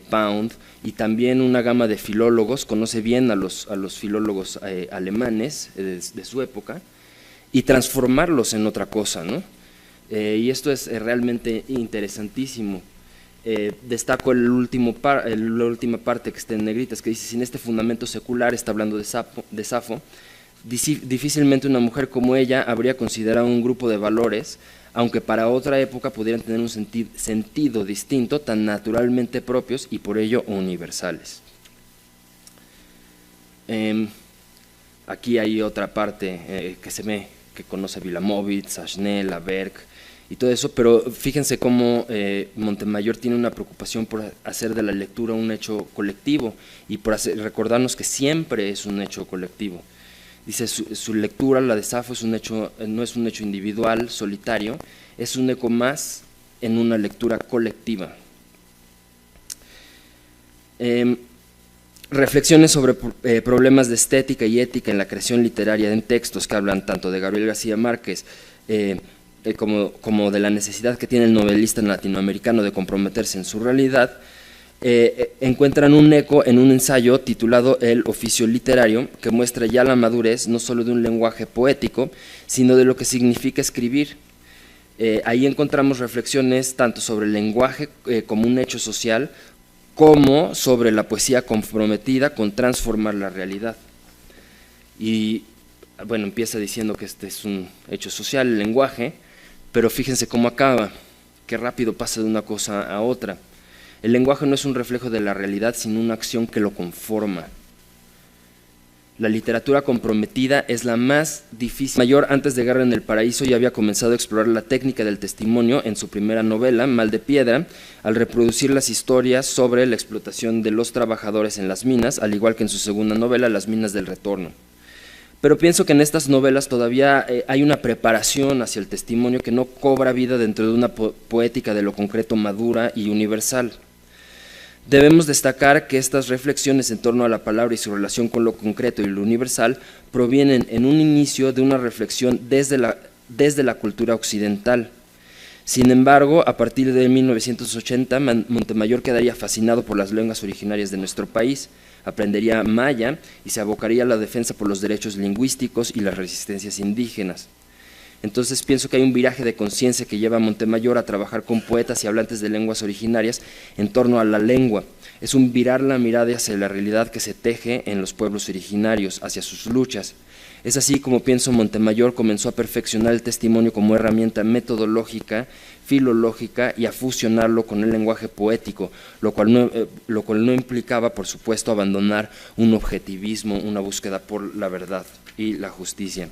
Pound, y también una gama de filólogos. Conoce bien a los filólogos alemanes de su época, y transformarlos en otra cosa, ¿no? Y esto es realmente interesantísimo. Destaco la última parte que está en negritas, que dice: sin este fundamento secular, está hablando de Safo, difícilmente una mujer como ella habría considerado un grupo de valores, aunque para otra época pudieran tener un sentido distinto, tan naturalmente propios y por ello universales. Aquí hay otra parte que se ve, que conoce a Wilamowitz, a Schnell, a Berg y todo eso, pero fíjense cómo Montemayor tiene una preocupación por hacer de la lectura un hecho colectivo y por recordarnos que siempre es un hecho colectivo. Dice: su lectura, la de Safo, no es un hecho individual, solitario, es un eco más en una lectura colectiva. Reflexiones sobre problemas de estética y ética en la creación literaria en textos, que hablan tanto de Gabriel García Márquez como de la necesidad que tiene el novelista latinoamericano de comprometerse en su realidad. Encuentran un eco en un ensayo titulado El oficio literario, que muestra ya la madurez no solo de un lenguaje poético, sino de lo que significa escribir. Ahí encontramos reflexiones tanto sobre el lenguaje como un hecho social, como sobre la poesía comprometida con transformar la realidad. Y bueno, empieza diciendo que este es un hecho social, el lenguaje, pero fíjense cómo acaba, qué rápido pasa de una cosa a otra. El lenguaje no es un reflejo de la realidad, sino una acción que lo conforma. La literatura comprometida es la más difícil. Montemayor, antes de Guerra en el Paraíso, ya había comenzado a explorar la técnica del testimonio en su primera novela, Mal de Piedra, al reproducir las historias sobre la explotación de los trabajadores en las minas, al igual que en su segunda novela, Las minas del retorno. Pero pienso que en estas novelas todavía hay una preparación hacia el testimonio que no cobra vida dentro de una poética de lo concreto madura y universal. Debemos destacar que estas reflexiones en torno a la palabra y su relación con lo concreto y lo universal provienen en un inicio de una reflexión desde la cultura occidental. Sin embargo, a partir de 1980, Montemayor quedaría fascinado por las lenguas originarias de nuestro país, aprendería maya y se abocaría a la defensa por los derechos lingüísticos y las resistencias indígenas. Entonces pienso que hay un viraje de conciencia que lleva a Montemayor a trabajar con poetas y hablantes de lenguas originarias en torno a la lengua. Es un virar la mirada hacia la realidad que se teje en los pueblos originarios, hacia sus luchas. Es así como pienso Montemayor comenzó a perfeccionar el testimonio como herramienta metodológica, filológica y a fusionarlo con el lenguaje poético, lo cual no implicaba, por supuesto, abandonar un objetivismo, una búsqueda por la verdad y la justicia.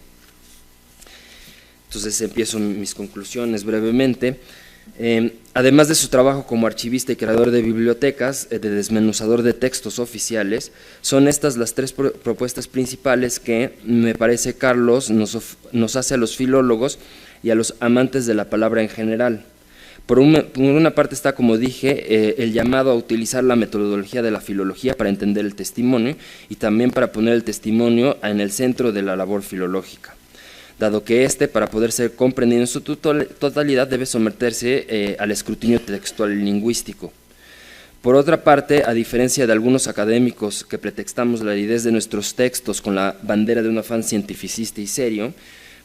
Entonces empiezo mis conclusiones brevemente. Además de su trabajo como archivista y creador de bibliotecas, de desmenuzador de textos oficiales, son estas las tres propuestas principales que, me parece, Carlos nos hace a los filólogos y a los amantes de la palabra en general. Por una parte está, como dije, el llamado a utilizar la metodología de la filología para entender el testimonio y también para poner el testimonio en el centro de la labor filológica. dado que para poder ser comprendido en su totalidad, debe someterse al escrutinio textual y lingüístico. Por otra parte, a diferencia de algunos académicos que pretextamos la aridez de nuestros textos con la bandera de un afán cientificista y serio,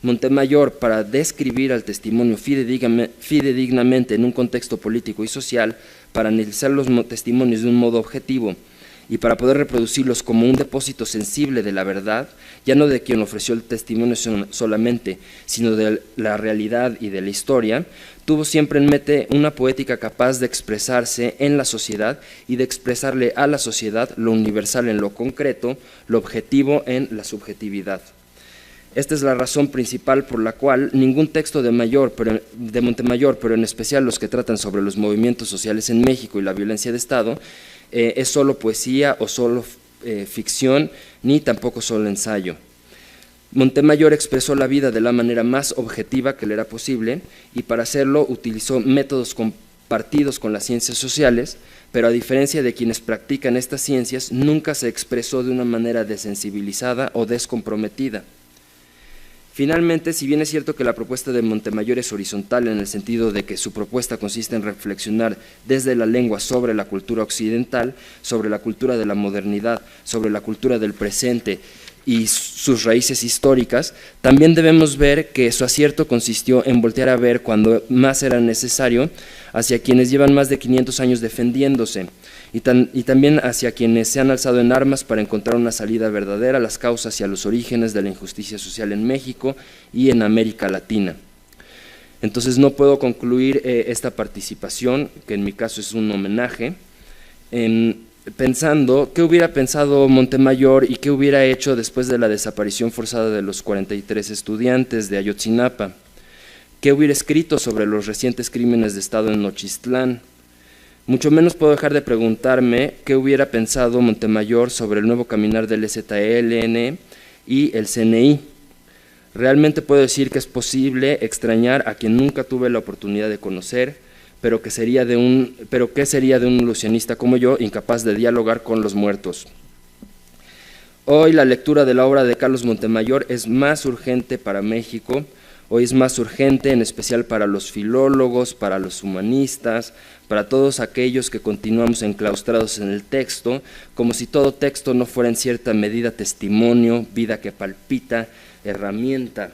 Montemayor, para describir al testimonio fidedignamente en un contexto político y social, para analizar los testimonios de un modo objetivo y para poder reproducirlos como un depósito sensible de la verdad, ya no de quien ofreció el testimonio solamente, sino de la realidad y de la historia, tuvo siempre en mente una poética capaz de expresarse en la sociedad y de expresarle a la sociedad lo universal en lo concreto, lo objetivo en la subjetividad. Esta es la razón principal por la cual ningún texto de Montemayor, pero en especial los que tratan sobre los movimientos sociales en México y la violencia de Estado, es solo poesía o solo ficción, ni tampoco solo ensayo. Montemayor expresó la vida de la manera más objetiva que le era posible y para hacerlo utilizó métodos compartidos con las ciencias sociales, pero a diferencia de quienes practican estas ciencias, nunca se expresó de una manera desensibilizada o descomprometida. Finalmente, si bien es cierto que la propuesta de Montemayor es horizontal en el sentido de que su propuesta consiste en reflexionar desde la lengua sobre la cultura occidental, sobre la cultura de la modernidad, sobre la cultura del presente y sus raíces históricas, también debemos ver que su acierto consistió en voltear a ver cuando más era necesario hacia quienes llevan más de 500 años defendiéndose y también hacia quienes se han alzado en armas para encontrar una salida verdadera a las causas y a los orígenes de la injusticia social en México y en América Latina. Entonces no puedo concluir esta participación, que en mi caso es un homenaje, pensando qué hubiera pensado Montemayor y qué hubiera hecho después de la desaparición forzada de los 43 estudiantes de Ayotzinapa, qué hubiera escrito sobre los recientes crímenes de Estado en Nochistlán. Mucho menos puedo dejar de preguntarme qué hubiera pensado Montemayor sobre el nuevo caminar del EZLN y el CNI. Realmente puedo decir que es posible extrañar a quien nunca tuve la oportunidad de conocer, pero qué sería de un ilusionista como yo, incapaz de dialogar con los muertos. Hoy la lectura de la obra de Carlos Montemayor es más urgente para México. Hoy es más urgente, en especial para los filólogos, para los humanistas, para todos aquellos que continuamos enclaustrados en el texto, como si todo texto no fuera en cierta medida testimonio, vida que palpita, herramienta.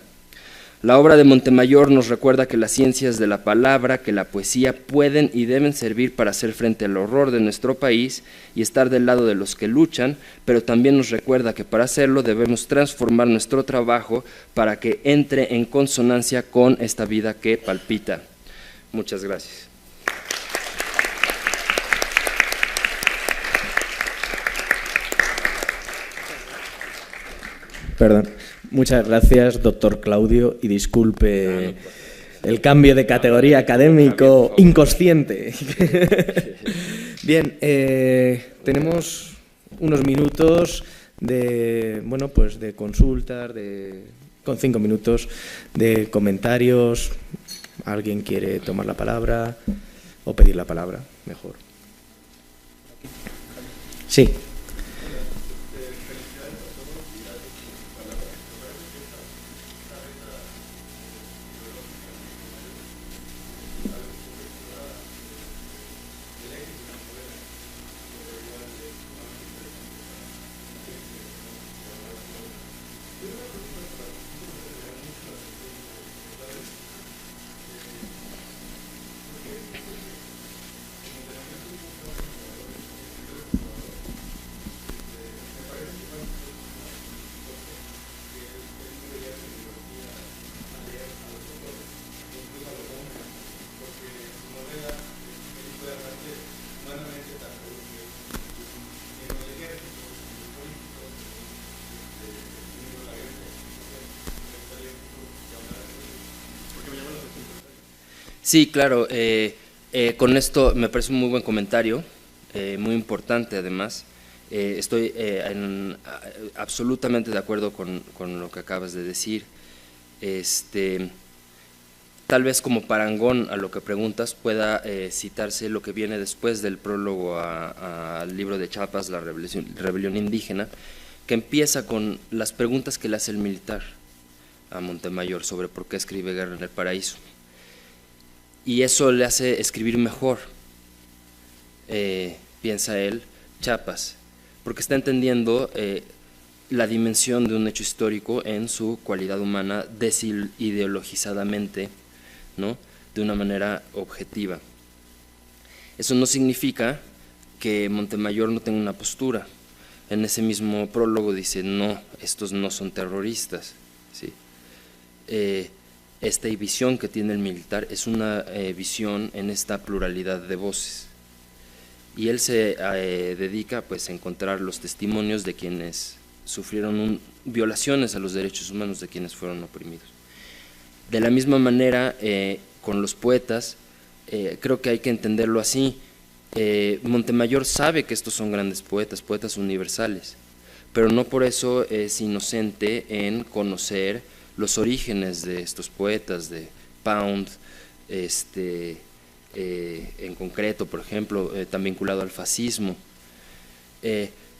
La obra de Montemayor nos recuerda que las ciencias de la palabra, que la poesía pueden y deben servir para hacer frente al horror de nuestro país y estar del lado de los que luchan, pero también nos recuerda que para hacerlo debemos transformar nuestro trabajo para que entre en consonancia con esta vida que palpita. Muchas gracias. Perdón. Muchas gracias, doctor Claudio, y disculpe el cambio de categoría académico inconsciente. Bien, tenemos unos minutos de, de consultas, con 5 minutos de comentarios. ¿Alguien quiere tomar la palabra o pedir la palabra? Mejor. Sí. Sí, claro, con esto me parece un muy buen comentario, muy importante además. Estoy absolutamente de acuerdo con lo que acabas de decir. Tal vez como parangón a lo que preguntas pueda citarse lo que viene después del prólogo al libro de Chiapas, La rebelión indígena, que empieza con las preguntas que le hace el militar. a Montemayor sobre por qué escribe Guerra en el Paraíso. Y eso le hace escribir mejor, piensa él, Chiapas, porque está entendiendo la dimensión de un hecho histórico en su cualidad humana desideologizadamente, ¿no?, de una manera objetiva. Eso no significa que Montemayor no tenga una postura. En ese mismo prólogo dice, no, estos no son terroristas, ¿sí? Esta visión que tiene el militar es una visión en esta pluralidad de voces. Y él se dedica pues a encontrar los testimonios de quienes sufrieron violaciones a los derechos humanos, de quienes fueron oprimidos. De la misma manera, con los poetas, creo que hay que entenderlo así. Montemayor sabe que estos son grandes poetas, poetas universales, pero no por eso es inocente en conocer los orígenes de estos poetas, de Pound, en concreto, por ejemplo, tan vinculado al fascismo.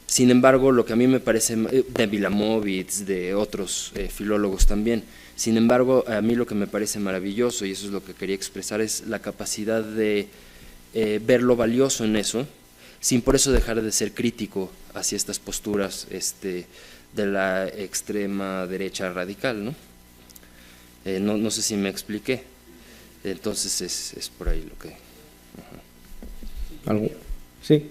Sin embargo, lo que a mí me parece, de Vilamovitz, de otros filólogos también, sin embargo, a mí lo que me parece maravilloso, y eso es lo que quería expresar, es la capacidad de ver lo valioso en eso, sin por eso dejar de ser crítico hacia estas posturas de la extrema derecha radical, ¿no? No sé si me expliqué. Entonces es por ahí lo que… ¿Algo? Sí.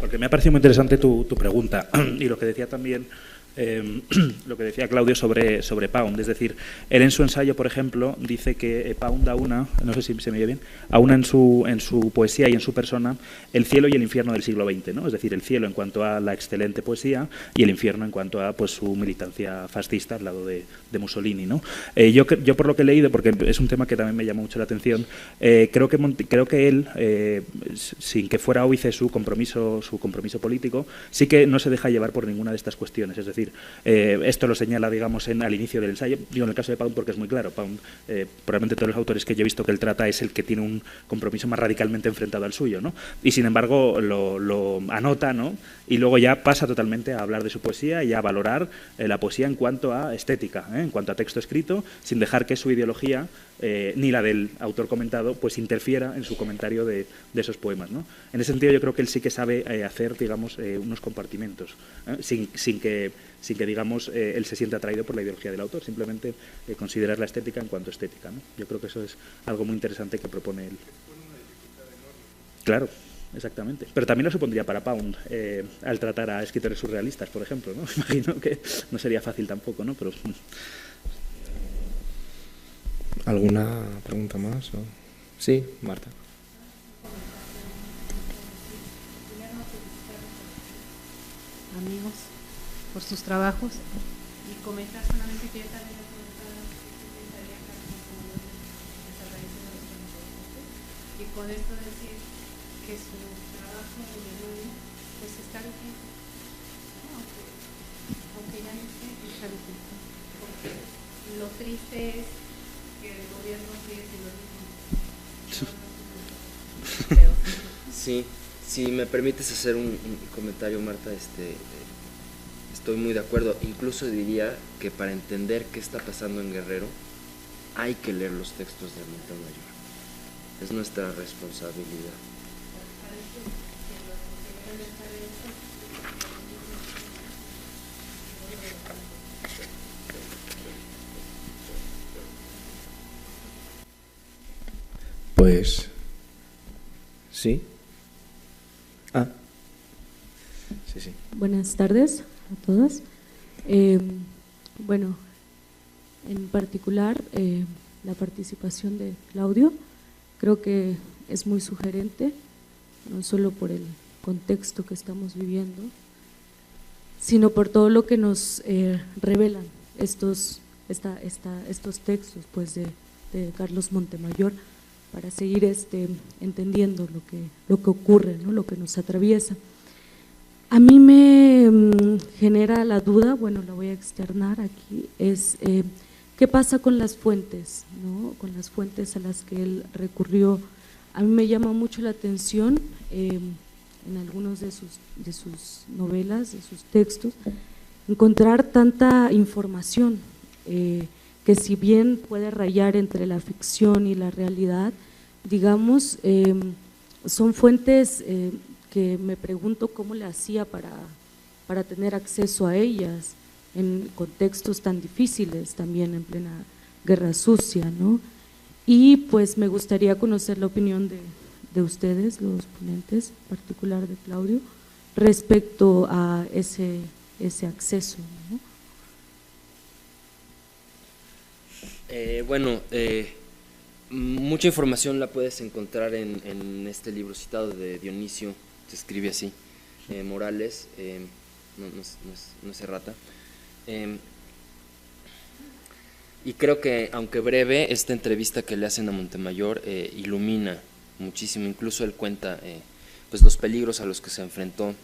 Porque me ha parecido muy interesante tu pregunta y lo que decía también… lo que decía Claudio sobre Pound, es decir, él en su ensayo, por ejemplo, dice que Pound aúna, no sé si se me oye bien, aúna en su poesía y en su persona el cielo y el infierno del siglo XX, ¿no? Es decir, el cielo en cuanto a la excelente poesía y el infierno en cuanto a pues su militancia fascista al lado de Mussolini, ¿no? Yo por lo que he leído, porque es un tema que también me llamó mucho la atención, creo que él, sin que fuera óbice su compromiso político, sí que no se deja llevar por ninguna de estas cuestiones, es decir, esto lo señala, digamos, al inicio del ensayo. Digo, en el caso de Pound porque es muy claro. Pound, probablemente todos los autores que yo he visto que él trata es el que tiene un compromiso más radicalmente enfrentado al suyo, ¿no? Y sin embargo lo anota, ¿no? Y luego ya pasa totalmente a hablar de su poesía y a valorar la poesía en cuanto a estética, en cuanto a texto escrito, sin dejar que su ideología ni la del autor comentado pues interfiera en su comentario de esos poemas, ¿no? En ese sentido yo creo que él sí que sabe hacer, digamos, unos compartimentos, sin que digamos, él se siente atraído por la ideología del autor, simplemente considerar la estética en cuanto a estética, ¿no? Yo creo que eso es algo muy interesante que propone él. Claro, exactamente. Pero también lo supondría para Pound, al tratar a escritores surrealistas, por ejemplo, ¿no? Imagino que no sería fácil tampoco, ¿no? Pero… ¿Alguna pregunta más? ¿O? Sí, Marta. Amigos, por sus trabajos, y comentar solamente que yo también le comentaba y con esto decir que su trabajo de memoria pues está vigente, ¿no? aunque ya no esté, está vigente, porque lo triste es que el gobierno sigue siendo lo mismo. Sí, si me permites hacer un comentario, Marta, estoy muy de acuerdo. Incluso diría que para entender qué está pasando en Guerrero hay que leer los textos de Montemayor. Es nuestra responsabilidad. Pues… sí. Sí. Buenas tardes a todas. Bueno, en particular la participación de Claudio creo que es muy sugerente, no solo por el contexto que estamos viviendo, sino por todo lo que nos revelan estos textos pues de Carlos Montemayor, para seguir entendiendo lo que ocurre, ¿no? Lo que nos atraviesa. A mí me genera la duda, bueno, la voy a externar aquí, es qué pasa con las fuentes, ¿no? Con las fuentes a las que él recurrió. A mí me llama mucho la atención en algunos de sus novelas, de sus textos, encontrar tanta información que si bien puede rayar entre la ficción y la realidad, digamos, son fuentes que me pregunto cómo le hacía para tener acceso a ellas en contextos tan difíciles, también en plena guerra sucia, ¿no? Y pues me gustaría conocer la opinión de ustedes, los ponentes, en particular de Claudio, respecto a ese acceso, ¿no? Bueno, mucha información la puedes encontrar en este libro citado de Dionisio, se escribe así, Morales, no es errata. Y creo que, aunque breve, esta entrevista que le hacen a Montemayor ilumina muchísimo. Incluso él cuenta pues los peligros a los que se enfrentó,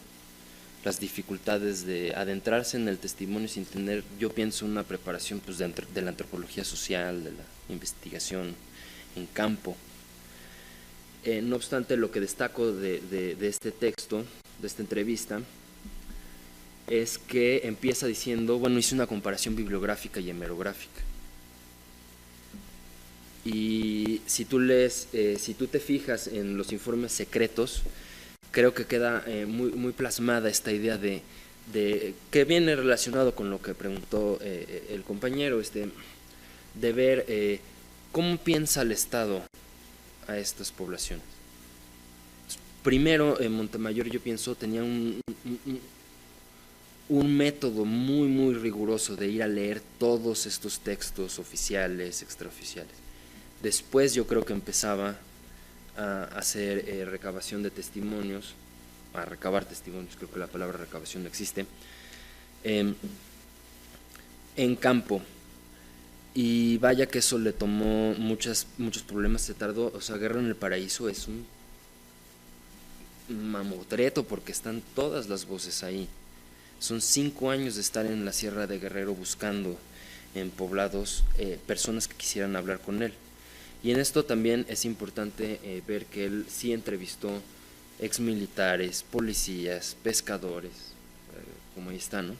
las dificultades de adentrarse en el testimonio sin tener, yo pienso, una preparación pues de la antropología social, de la investigación en campo. No obstante, lo que destaco de este texto, de esta entrevista, es que empieza diciendo, bueno, hice una comparación bibliográfica y hemerográfica. Y si tú lees, si tú te fijas en los informes secretos, creo que queda muy plasmada esta idea de que viene relacionado con lo que preguntó el compañero, de ver cómo piensa el Estado a estas poblaciones. Primero, Montemayor, yo pienso, tenía un método muy riguroso de ir a leer todos estos textos oficiales, extraoficiales. Después yo creo que empezaba a hacer recabación de testimonios, a recabar testimonios, creo que la palabra recabación no existe, en campo. Y vaya que eso le tomó muchos problemas, se tardó, o sea, Guerra en el Paraíso es un mamotreto porque están todas las voces ahí. Son 5 años de estar en la Sierra de Guerrero buscando en poblados personas que quisieran hablar con él. Y en esto también es importante ver que él sí entrevistó exmilitares, policías, pescadores, como ahí está, ¿no?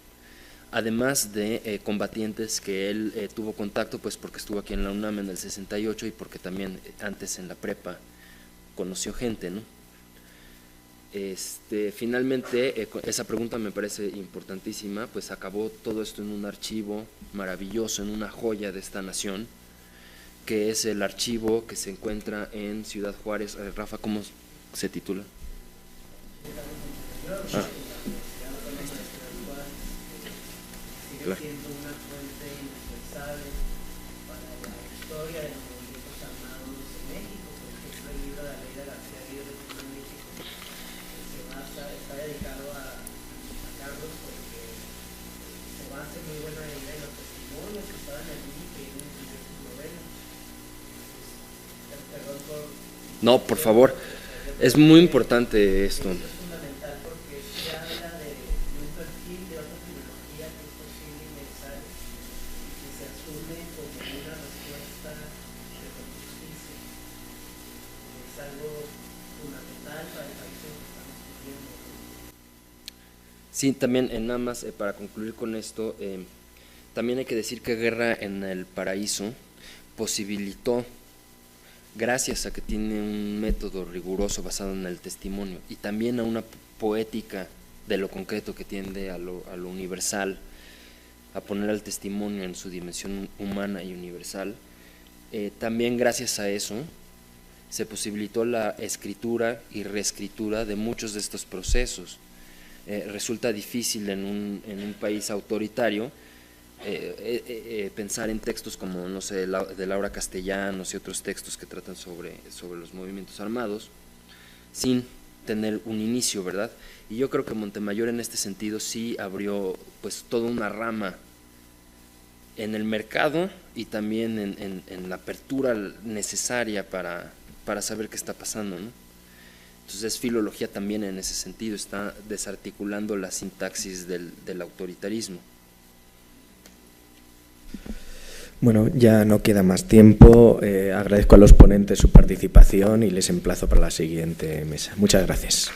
Además de combatientes que él tuvo contacto, pues porque estuvo aquí en la UNAM en el 68 y porque también antes en la prepa conoció gente, ¿no? Finalmente, esa pregunta me parece importantísima, pues acabó todo esto en un archivo maravilloso, en una joya de esta nación, que es el archivo que se encuentra en Ciudad Juárez. Rafa, ¿cómo se titula? Claro. Siendo una fuente indispensable para la historia de los movimientos armados en México. Por ejemplo, el libro de la ley de García Aguirre de México está dedicado a Carlos porque se basa en muy buena medida en los testimonios que estaban allí y que vienen en sus novelas. Perdón por... No, por favor, es muy importante esto. Sí, también nada más para concluir con esto, también hay que decir que Guerra en el Paraíso posibilitó, gracias a que tiene un método riguroso basado en el testimonio y también a una poética de lo concreto que tiende a lo universal, a poner al testimonio en su dimensión humana y universal, también gracias a eso se posibilitó la escritura y reescritura de muchos de estos procesos. Resulta difícil en un país autoritario pensar en textos como, no sé, de Laura Castellanos y otros textos que tratan sobre los movimientos armados, sin tener un inicio, ¿verdad? Y yo creo que Montemayor en este sentido sí abrió pues toda una rama en el mercado y también en la apertura necesaria para saber qué está pasando, ¿no? Entonces es filología también en ese sentido, está desarticulando la sintaxis del autoritarismo. Bueno, ya no queda más tiempo. Agradezco a los ponentes su participación y les emplazo para la siguiente mesa. Muchas gracias.